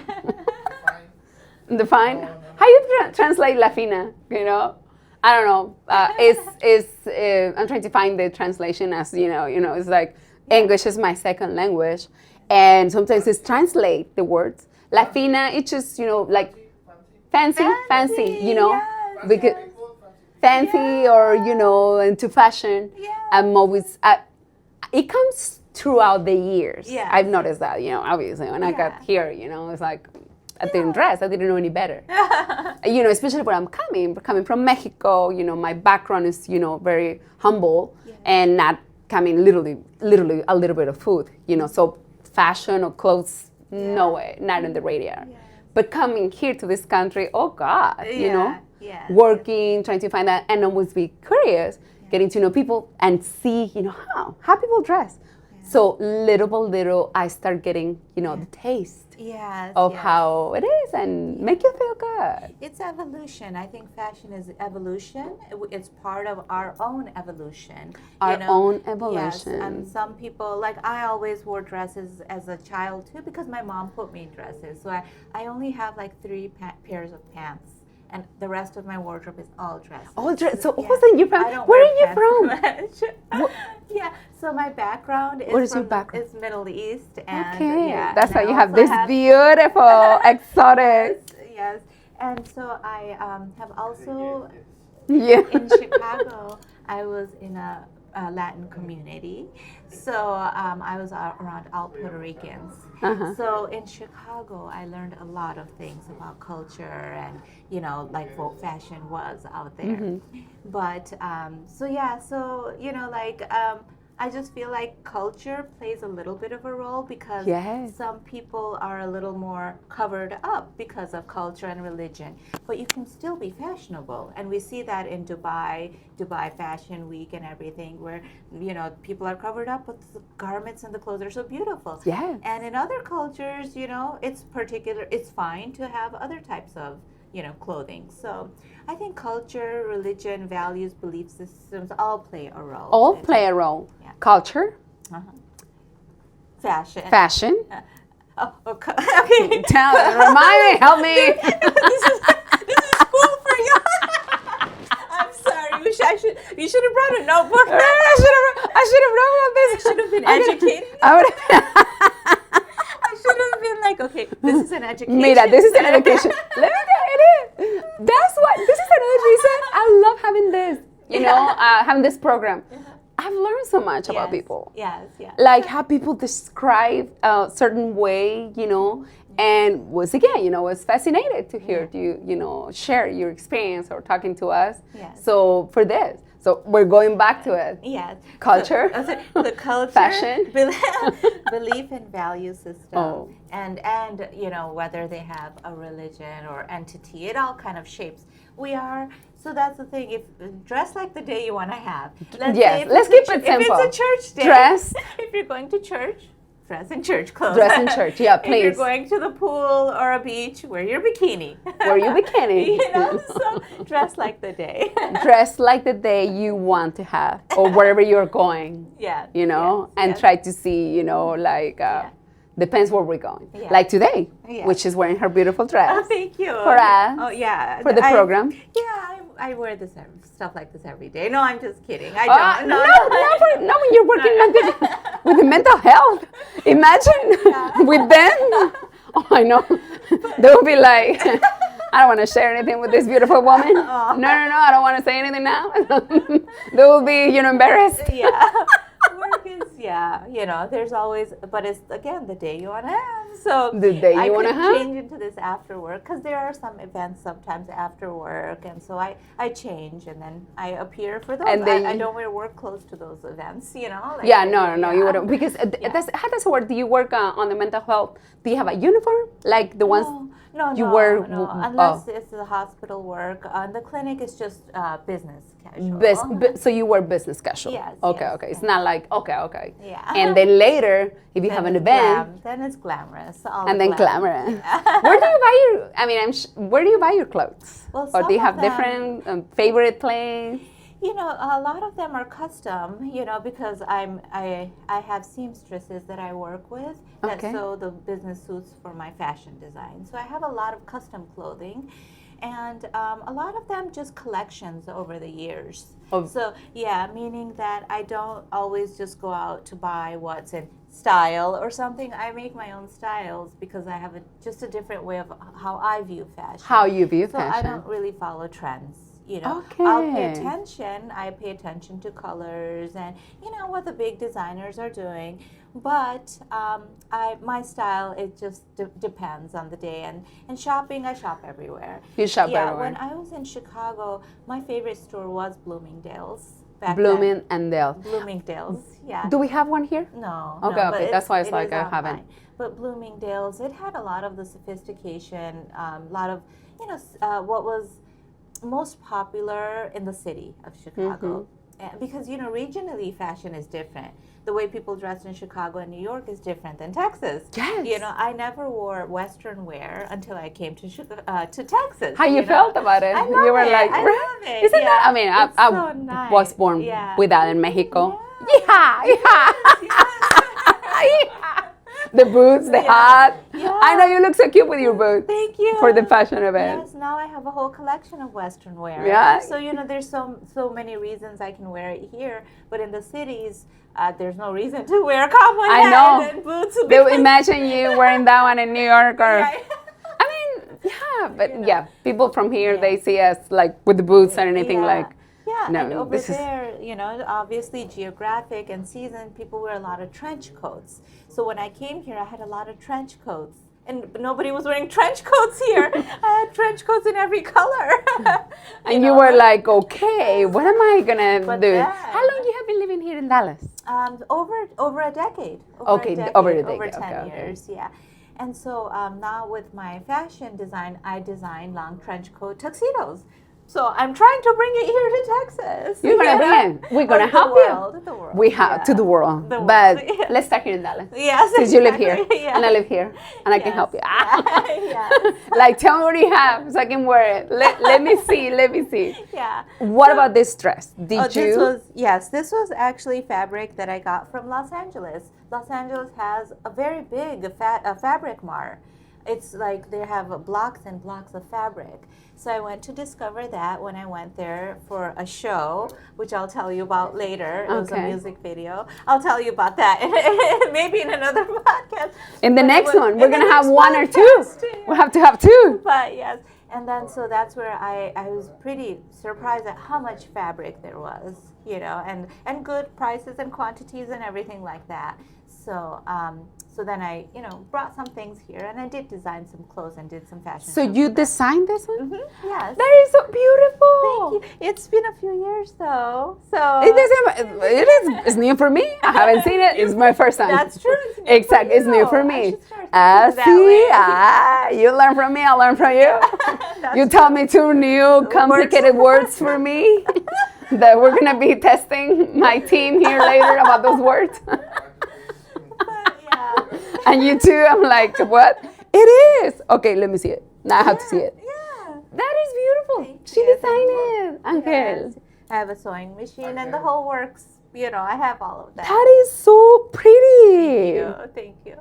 Define. How you translate La Fina? I don't know. I'm trying to find the translation as it's like English is my second language, and sometimes it's translate the words. La Fina, it's just like fancy, yes, because fancy or into fashion. Yes. I'm always it comes throughout the years. Yes. I've noticed that obviously when I got here, it's like I didn't dress. I didn't know any better. Especially where I'm coming from Mexico. My background is very humble and not coming literally a little bit of food. So fashion or clothes, no way, not in the radar. Yeah. But coming here to this country, oh God, Yeah. working, trying to find that, and always be curious, getting to know people and see, how people dress. Yeah. So little by little, I start getting, the taste of how it is and make you feel good. It's evolution. I think fashion is evolution. It's part of our own evolution. Our own evolution. Yes, and some people, like I always wore dresses as a child too because my mom put me in dresses. So I only have like 3 pairs of pants. And the rest of my wardrobe is all dresses. All dresses. So wasn't you from? Where are you from? Yeah. So my background is is Middle East, and that's why you have this beautiful, exotic. Yes. And so I have also in Chicago. I was in a Latin community, so I was around all Puerto Ricans. So in Chicago, I learned a lot of things about culture and like what fashion was out there. But I just feel like culture plays a little bit of a role because some people are a little more covered up because of culture and religion. But you can still be fashionable. And we see that in Dubai Fashion Week and everything where, people are covered up, but the garments and the clothes are so beautiful. Yes. And in other cultures, it's fine to have other types of clothing. So I think culture, religion, values, belief systems all play a role. All play a role. Yeah. Culture. Fashion. Okay. Remind me, help me. This is school for you. I'm sorry. You should have brought a notebook. I should have known about this. I should have been educated. I should have been like, okay, this is an education. Mira, this is an education. Let me tell you, it is. That's why, this is another reason I love having this, having this program. I've learned so much about people. Yes. Like how people describe a certain way, and was fascinated to hear you, share your experience or talking to us. Yes. So for this. So we're going back to it. Yes. Culture. The culture. Fashion. Belief and value system. And whether they have a religion or entity, it all kind of shapes. So that's the thing. If dress like the day you want to have. Let's keep it simple. If it's a church day. Dress. If you're going to church, dress in church clothes. Dress in church, yeah, please. If you're going to the pool or a beach, wear your bikini. Wear your bikini. So dress like the day. Dress like the day you want to have, or wherever you're going. Yeah. And try to see, Depends where we're going. Yeah. Like today, Yeah. which is wearing her beautiful dress. Oh, thank you. For us. Oh, yeah. For the program. Yeah, I wear stuff like this every day. No, I'm just kidding. I don't. No, not when you're working with the mental health. Imagine with them. Oh, I know. They will be like, I don't want to share anything with this beautiful woman. Oh. No, I don't want to say anything now. They will be, embarrassed. Yeah. Work is, there's always, but it's, again, the day you want to have. So The day you want to have? I could change into this after work, because there are some events sometimes after work, and so I change, and then I appear for those. And then I don't wear work clothes to those events, Like no, you wouldn't. Because how does it work? Do you work on the mental health? Do you have a uniform? Like the ones No, you wear? No, unless it's the hospital work. The clinic is just business casual. So you wear business casual? Yes. Okay. Yes, It's not like, okay. Yeah. And then later, if you have an event. Then it's glamorous. And then glamorous. Where do you buy where do you buy your clothes? Well, or do you have them, different favorite place? A lot of them are custom, because I have seamstresses that I work with that sew the business suits for my fashion design. So I have a lot of custom clothing, and a lot of them just collections over the years. So meaning that I don't always just go out to buy what's in style or something. I make my own styles because I have just a different way of how I view fashion. How you view fashion. So I don't really follow trends. Okay. I'll pay attention. I pay attention to colors and what the big designers are doing. But my style, it just depends on the day. And shopping, I shop everywhere. You shop everywhere. When I was in Chicago, my favorite store was Bloomingdale's. Bloomingdale's, yeah. Do we have one here? No. Okay. That's why it's like I haven't. But Bloomingdale's, it had a lot of the sophistication, a lot of what was most popular in the city of Chicago. Because regionally fashion is different. The way people dress in Chicago and New York is different than Texas. Yes. I never wore Western wear until I came to Texas. How you felt about it? I love you were it. like, I love it. Isn't that? I mean, I so nice. was born with that in Mexico. Yeah. The boots, the hat. Yeah. I know you look so cute with your boots. Thank you. For the fashion event. Yes, now I have a whole collection of Western wear. Yeah. So, there's so many reasons I can wear it here, but in the cities, there's no reason to wear a cowboy hat and boots. They imagine you wearing that one in New York or... Right. People from here, they see us like with the boots and anything like... Yeah, and over there, obviously geographic and season, people wear a lot of trench coats. So when I came here, I had a lot of trench coats. And nobody was wearing trench coats here. I had trench coats in every color. And you were like, okay, what am I going to do? Then, how long you have been living here in Dallas? Over a decade. Over a decade. Over 10 years, yeah. And so now with my fashion design, I design long trench coat tuxedos. So I'm trying to bring it here to Texas. You're gonna bring it. We're gonna help you. The world. We have to the world. But let's start here in Dallas. Yes. Since you live here and I live here and I can help you. Like tell me what you have so I can wear it. Let me see. Yeah. What about this dress? This was actually fabric that I got from Los Angeles. Los Angeles has a very big fabric mart. It's like they have blocks and blocks of fabric. So I went to discover that when I went there for a show, which I'll tell you about later. It was a music video. I'll tell you about that maybe in another podcast. In the next one, we're going to have one or two. We'll have to have two. But yes. And then so that's where I was pretty surprised at how much fabric there was, and good prices and quantities and everything like that. So then I, brought some things here, and I did design some clothes and did some fashion. So you designed this one? Mm-hmm. Yes. That is so beautiful. Thank you. It's been a few years though, so it's new for me. I haven't seen it. It's my first time. That's true. Exactly. It's new for me. You learn from me. I learn from you. You tell me two new complicated words for me that we're gonna be testing my team here later about those words. And you too, I'm like, what? It is. Okay, let me see it. Now I have to see it. Yeah. That is beautiful. She designed it. Angel. Yes. I have a sewing machine and the whole works. I have all of that. That is so pretty. Thank you.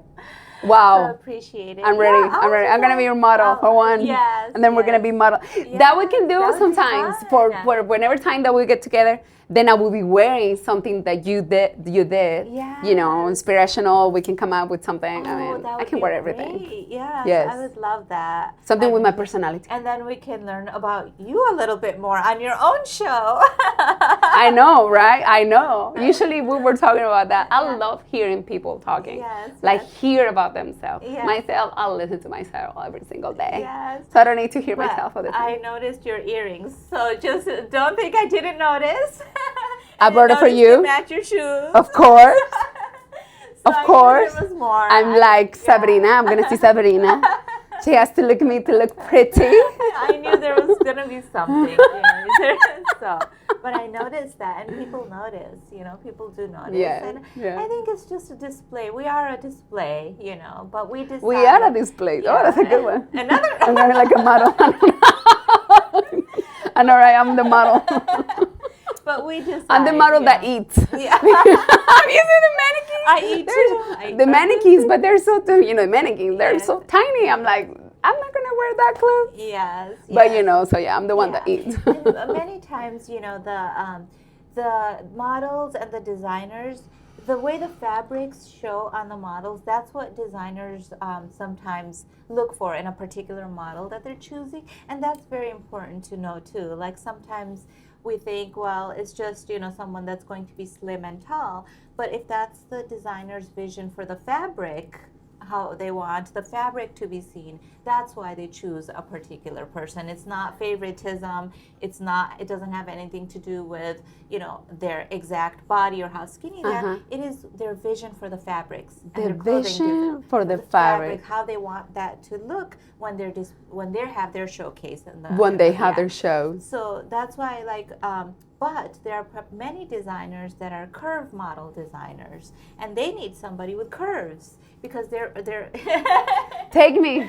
Wow. So appreciate it. I'm ready. I'm ready. I'm gonna be your model for one. Yes. And then we're gonna be model. That we can do sometimes for whenever time that we get together. Then I will be wearing something that you did. Yes. You know, inspirational. We can come up with something. Oh, I mean, that would I can be wear everything. Great. Yes, Yes. I would love that. Something with my personality. And then we can learn about you a little bit more on your own show. I know, right? I know. Usually we were talking about that. I love hearing people talking. Yes. Like hear about themselves. Yes. Myself, I'll listen to myself every single day. Yes. So I don't need to hear myself all the time. I noticed your earrings, so just don't think I didn't notice. I brought it for you. To match your shoes. Of course. So Of course. There was more. I'm like Sabrina. I'm gonna see Sabrina. She has to look at me to look pretty. I knew there was gonna be something. But I noticed that, and people notice. People do notice. Yeah, and yeah. I think it's just a display. We are a display, but we decide. We are a display. Yeah. Oh, that's a good one. Another. I'm gonna be like a model. I know, right? I'm the model. But we just. I'm the model that eats. Yeah. Have you seen the mannequins? I eat too. The mannequins, but they're so, mannequins, they're so tiny. I'm like, I'm not going to wear that clothes. Yes. But, so yeah, I'm the one that eats. And many times, the models and the designers, the way the fabrics show on the models, that's what designers sometimes look for in a particular model that they're choosing. And that's very important to know, too. Like sometimes we think, well, it's just, someone that's going to be slim and tall. But if that's the designer's vision for the fabric, how they want the fabric to be seen, that's why they choose a particular person. It's not favoritism. It doesn't have anything to do with, their exact body or how skinny they are. It is their vision for the fabrics. The vision for the fabric. How they want that to look when they have their showcase. When they have their shows. So that's why, but there are many designers that are curve model designers, and they need somebody with curves because they're Take me.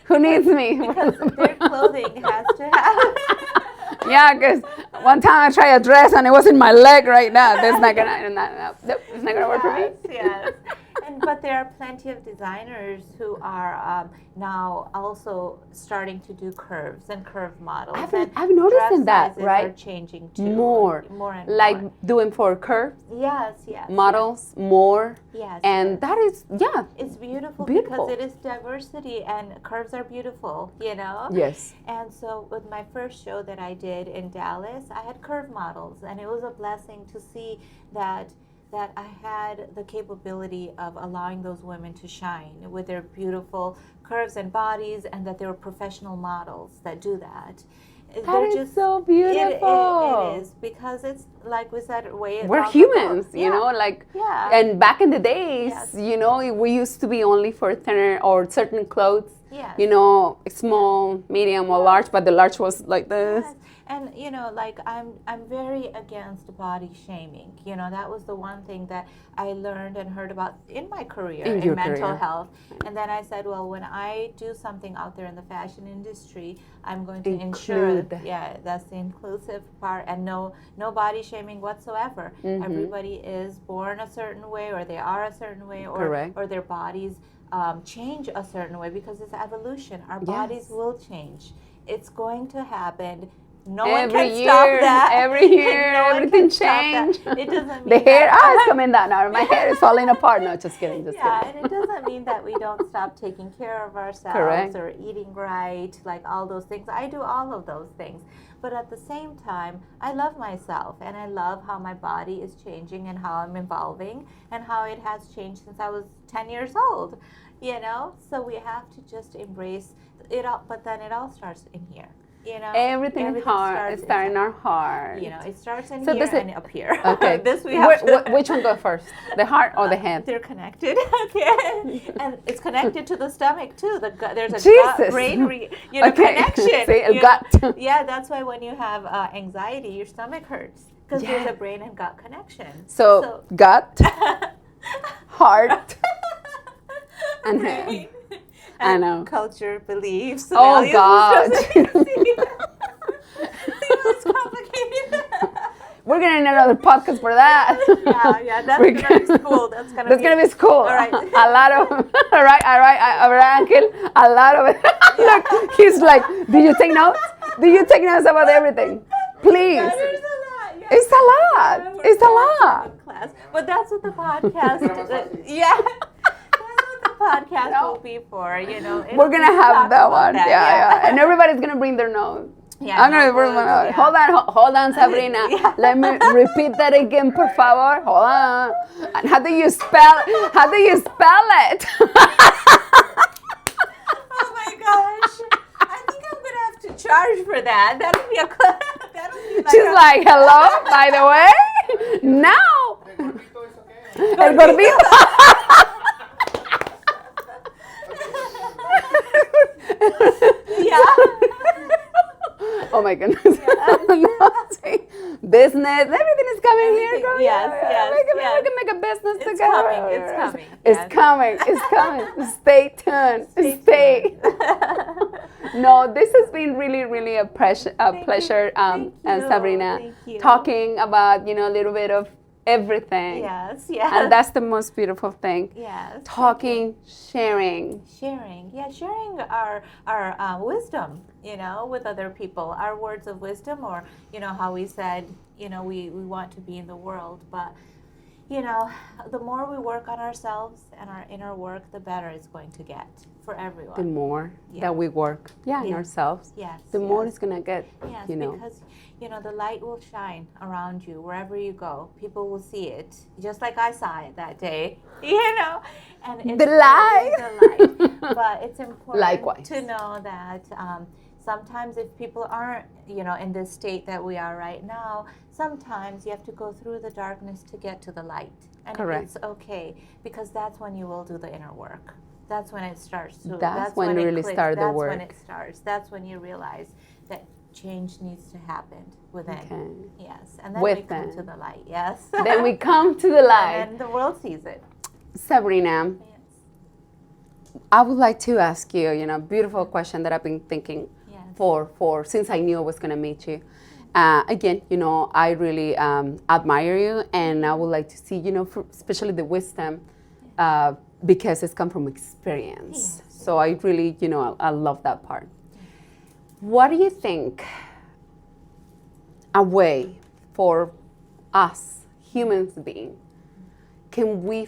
Who needs me? Because their clothing has to have. Yeah, because one time I tried a dress and it was in my leg right now. That's not gonna. Nope, it's not gonna work for me. Yes. But there are plenty of designers who are now also starting to do curves and curve models. I've noticed that, right? Are changing too. More and like more. Doing for curves. Yes. Models more. Yes. And that is It's beautiful because it is diversity and curves are beautiful. Yes. And so with my first show that I did in Dallas, I had curve models, and it was a blessing to see that I had the capability of allowing those women to shine with their beautiful curves and bodies, and that they were professional models that do that. That is just so beautiful. It is, because it's like we said, we're humans, and back in the days, we used to be only for thinner or certain clothes, small, medium, or large, but the large was like this. Yes. And I'm very against body shaming. That was the one thing that I learned and heard about in my career in mental health. And then I said, well, when I do something out there in the fashion industry, I'm going to ensure that's the inclusive part, and no body shaming whatsoever. Everybody is born a certain way, or they are a certain way, or their bodies change a certain way, because it's evolution. Our bodies will change. It's going to happen. No one can stop that. Every year, everything changes. It doesn't mean the hair is coming down now. My hair is falling apart. No, just kidding. And it doesn't mean that we don't stop taking care of ourselves or eating right, like all those things. I do all of those things. But at the same time, I love myself, and I love how my body is changing and how I'm evolving and how it has changed since I was 10 years old. So we have to just embrace it all. But then it all starts in here. Everything in heart. It starts in our heart. It starts in here and up here. Okay. This we have which one goes first? The heart or the head? They're connected. Okay. And it's connected to the stomach too. There's a gut-brain connection. See, a gut. Yeah, that's why when you have anxiety, your stomach hurts, because there's a brain and gut connection. So gut, heart, and head. I know. Culture, beliefs, values. Oh, God. It's complicated. We're gonna need another podcast for that. Yeah, that's gonna be school. That's gonna be school. All right. A lot of, all right, Angel, a lot of it. Look, he's like, do you take notes? Do you take notes about everything? Please. Yeah, there's a lot. Yeah. It's a lot. It's a lot. Class. But that's what the podcast, that's what the podcast will be for, you know. We're gonna have that one. Yeah. And everybody's gonna bring their notes. Yeah, I'm gonna bring my notes. Hold on, Sabrina. Let me repeat that again, por favor. Hold on. And how do you spell it? Oh my gosh. I think I'm gonna have to charge for that. That'll be like She's like, hello, by the way. Now. El gordito. Yeah. Oh my goodness. No, see, business, everything is coming here. Yes. We can make a business It's together. coming. It's coming. Stay tuned. Stay. No, this has been really a pleasure, and Sabrina, talking about, a little bit of everything. Yes. And that's the most beautiful thing. Yes. Talking, sharing. Sharing our wisdom, with other people, our words of wisdom, or, how we said, we want to be in the world. But, the more we work on ourselves and our inner work, the better it's going to get for everyone. The more that we work on ourselves, the more it's going to get, Yes, because, the light will shine around you wherever you go. People will see it, just like I saw it that day, And it's the light. But it's important Likewise. to know that sometimes if people aren't, in this state that we are right now, sometimes you have to go through the darkness to get to the light. And Correct. It's okay, because that's when you will do the inner work. That's when it starts. That's when you really start the work. That's when it starts. That's when you realize that change needs to happen within. Okay. Yes. And then Within. we come to the light. Yes. Then we come to the light. And then the world sees it. Sabrina, Yes. I would like to ask you, beautiful question that I've been thinking for since I knew I was going to meet you. Again, I really admire you, and I would like to see, especially the wisdom, because it's come from experience. Yes. So I really, I love that part. What do you think a way for us, humans being, can we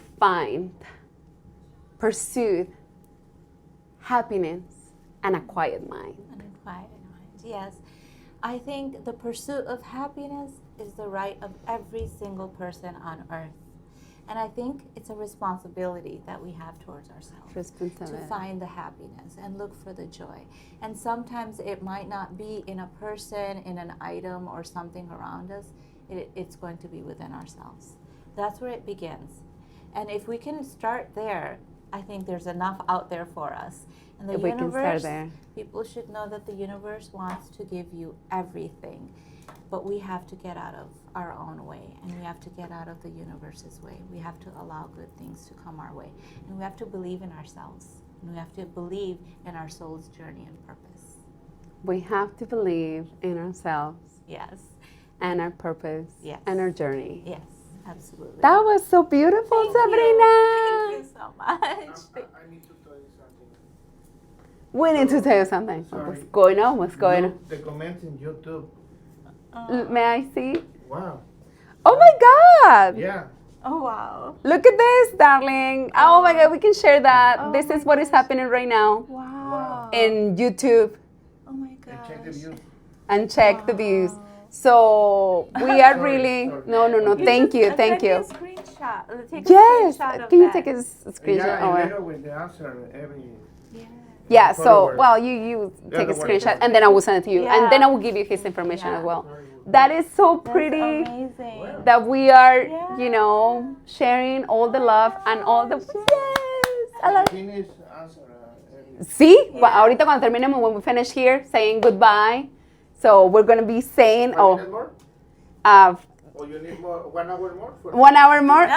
pursue happiness and a quiet mind? And a quiet mind. Yes. I think the pursuit of happiness is the right of every single person on earth. And I think it's a responsibility that we have towards ourselves to find the happiness and look for the joy. And sometimes it might not be in a person, in an item, or something around us. It's going to be within ourselves. That's where it begins. And if we can start there, I think there's enough out there for us. And the universe, we can start there. People should know that the universe wants to give you everything. But we have to get out of our own way, and we have to get out of the universe's way. We have to allow good things to come our way. And we have to believe in ourselves. And we have to believe in our soul's journey and purpose. We have to believe in ourselves. Yes. And our purpose. Yes. And our journey. Yes, absolutely. That was so beautiful, Sabrina. Thank you so much. I need to tell you something. We need to tell you something. Sorry. What's going on? What's going on? The comments in YouTube. May I see? Wow. Oh my God! Yeah. Oh, wow. Look at this, darling. Oh my God, we can share that. Oh This my is what is happening right now Wow. in YouTube. Oh, my And gosh. check the views. And check the views. So we are really sorry. No. Thank you. Take a screenshot. Take a Yes. screenshot of Can you that. take a screenshot? Yeah, Oh, and later with the answer every. Yeah. yeah. So Forward. well, you take a the word. screenshot, and then I will send it to you, Yeah. and then I will give you his information Yeah. as well. That is so That's pretty. amazing. That we are, Yeah. sharing all the love and all the yes. I love. Finish answer every. Sí, Yeah. ahorita cuando terminemos, when we finish here, saying goodbye. So we're gonna be saying, You need more? uh, Or you need more? 1 hour more? 1 hour more.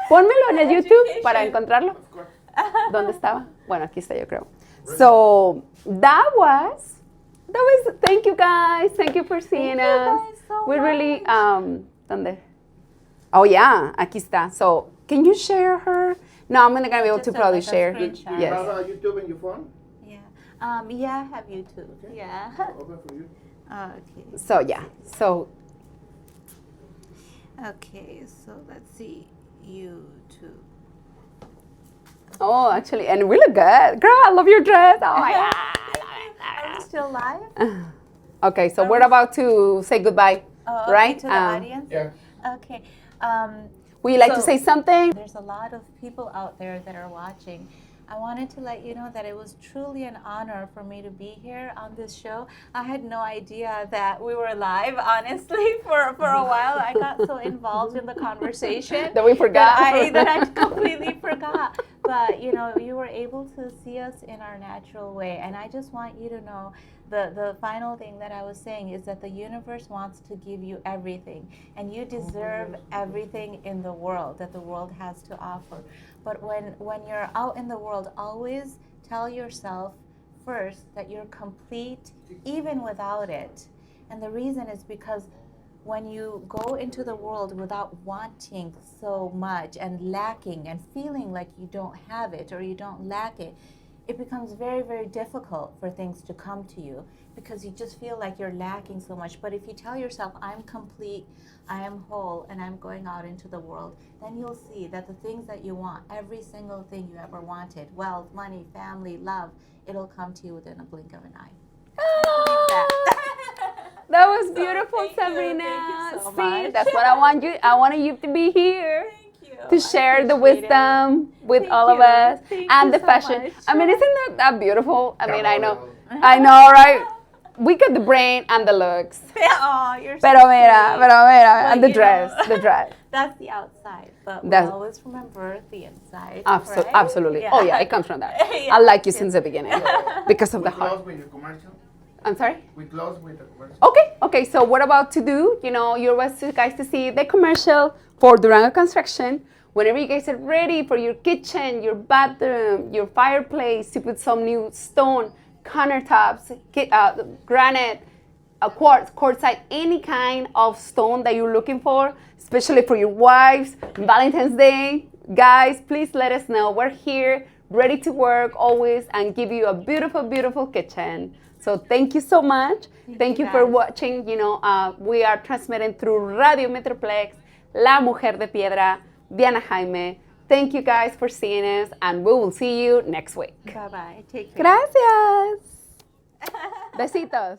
Pónmelo en el YouTube para encontrarlo. Of course. ¿Dónde estaba? Bueno, aquí está, yo creo. So that was Thank you guys. Thank you for seeing Thank you us. guys so We really, much. ¿dónde? Oh yeah, aquí está. So, can you share her? No, I'm gonna be able to Just probably like a share. screenshot. You Yes. have YouTube in your phone? Yeah. Yeah, I have YouTube. Okay. Yeah. Open for you. Okay. So yeah. So Okay, so let's see. YouTube. oh, actually, and we look good, girl. I love your dress. Oh my god. Are we still live? Okay, so we're about to say goodbye, Oh, okay, right? to the audience? Yeah. Okay. Would you like to So- say something? There's a lot of people out there that are watching. I wanted to let you know that it was truly an honor for me to be here on this show. I had no idea that we were live, honestly, for a while. I got so involved in the conversation That we forgot. that I completely forgot. But, you know, you were able to see us in our natural way. And I just want you to know the final thing that I was saying is that the universe wants to give you everything. And you deserve everything in the world that the world has to offer. But when you're out in the world, always tell yourself first that you're complete even without it. And the reason is because when you go into the world without wanting so much and lacking and feeling like you don't have it or you don't lack it, it becomes very, very difficult for things to come to you because you just feel like you're lacking so much. But if you tell yourself, I'm complete, I am whole, and I'm going out into the world, then you'll see that the things that you want, every single thing you ever wanted, wealth, money, family, love, it'll come to you within a blink of an eye. That was beautiful, thank you. Sabrina. Thank you so See, much. that's what I want you. I wanted you to be here. Thank you. To share the appreciate it. wisdom with Thank all of you. us Thank and you the so fashion. much. I mean, isn't that beautiful? I mean, I know, Bravo. I know, right? We got the brain and the looks. Oh, you're so Pero mira, sweet. pero mira, But and the you dress, know, the dress. That's the outside, but we That's- always remember the inside. Absolutely, right? absolutely. Yeah. Oh yeah, it comes from that. Yeah. I like you since the beginning because of We the heart. close with the commercial. I'm sorry. We close with the commercial. Okay. So what about to do? You know, you're was to guys to see the commercial for Durango Construction. Whenever you guys are ready for your kitchen, your bathroom, your fireplace, to put some new stone, countertops, granite, quartzite, any kind of stone that you're looking for, especially for your wives, Valentine's Day. Guys, please let us know. We're here, ready to work always, and give you a beautiful, beautiful kitchen. So thank you so much. Thank you, you for guys. watching. You know, we are transmitting through Radio Metroplex, La Mujer de Piedra, Diana Jaime. Thank you guys for seeing us, and we will see you next week. Bye-bye. Take care. Gracias. Besitos.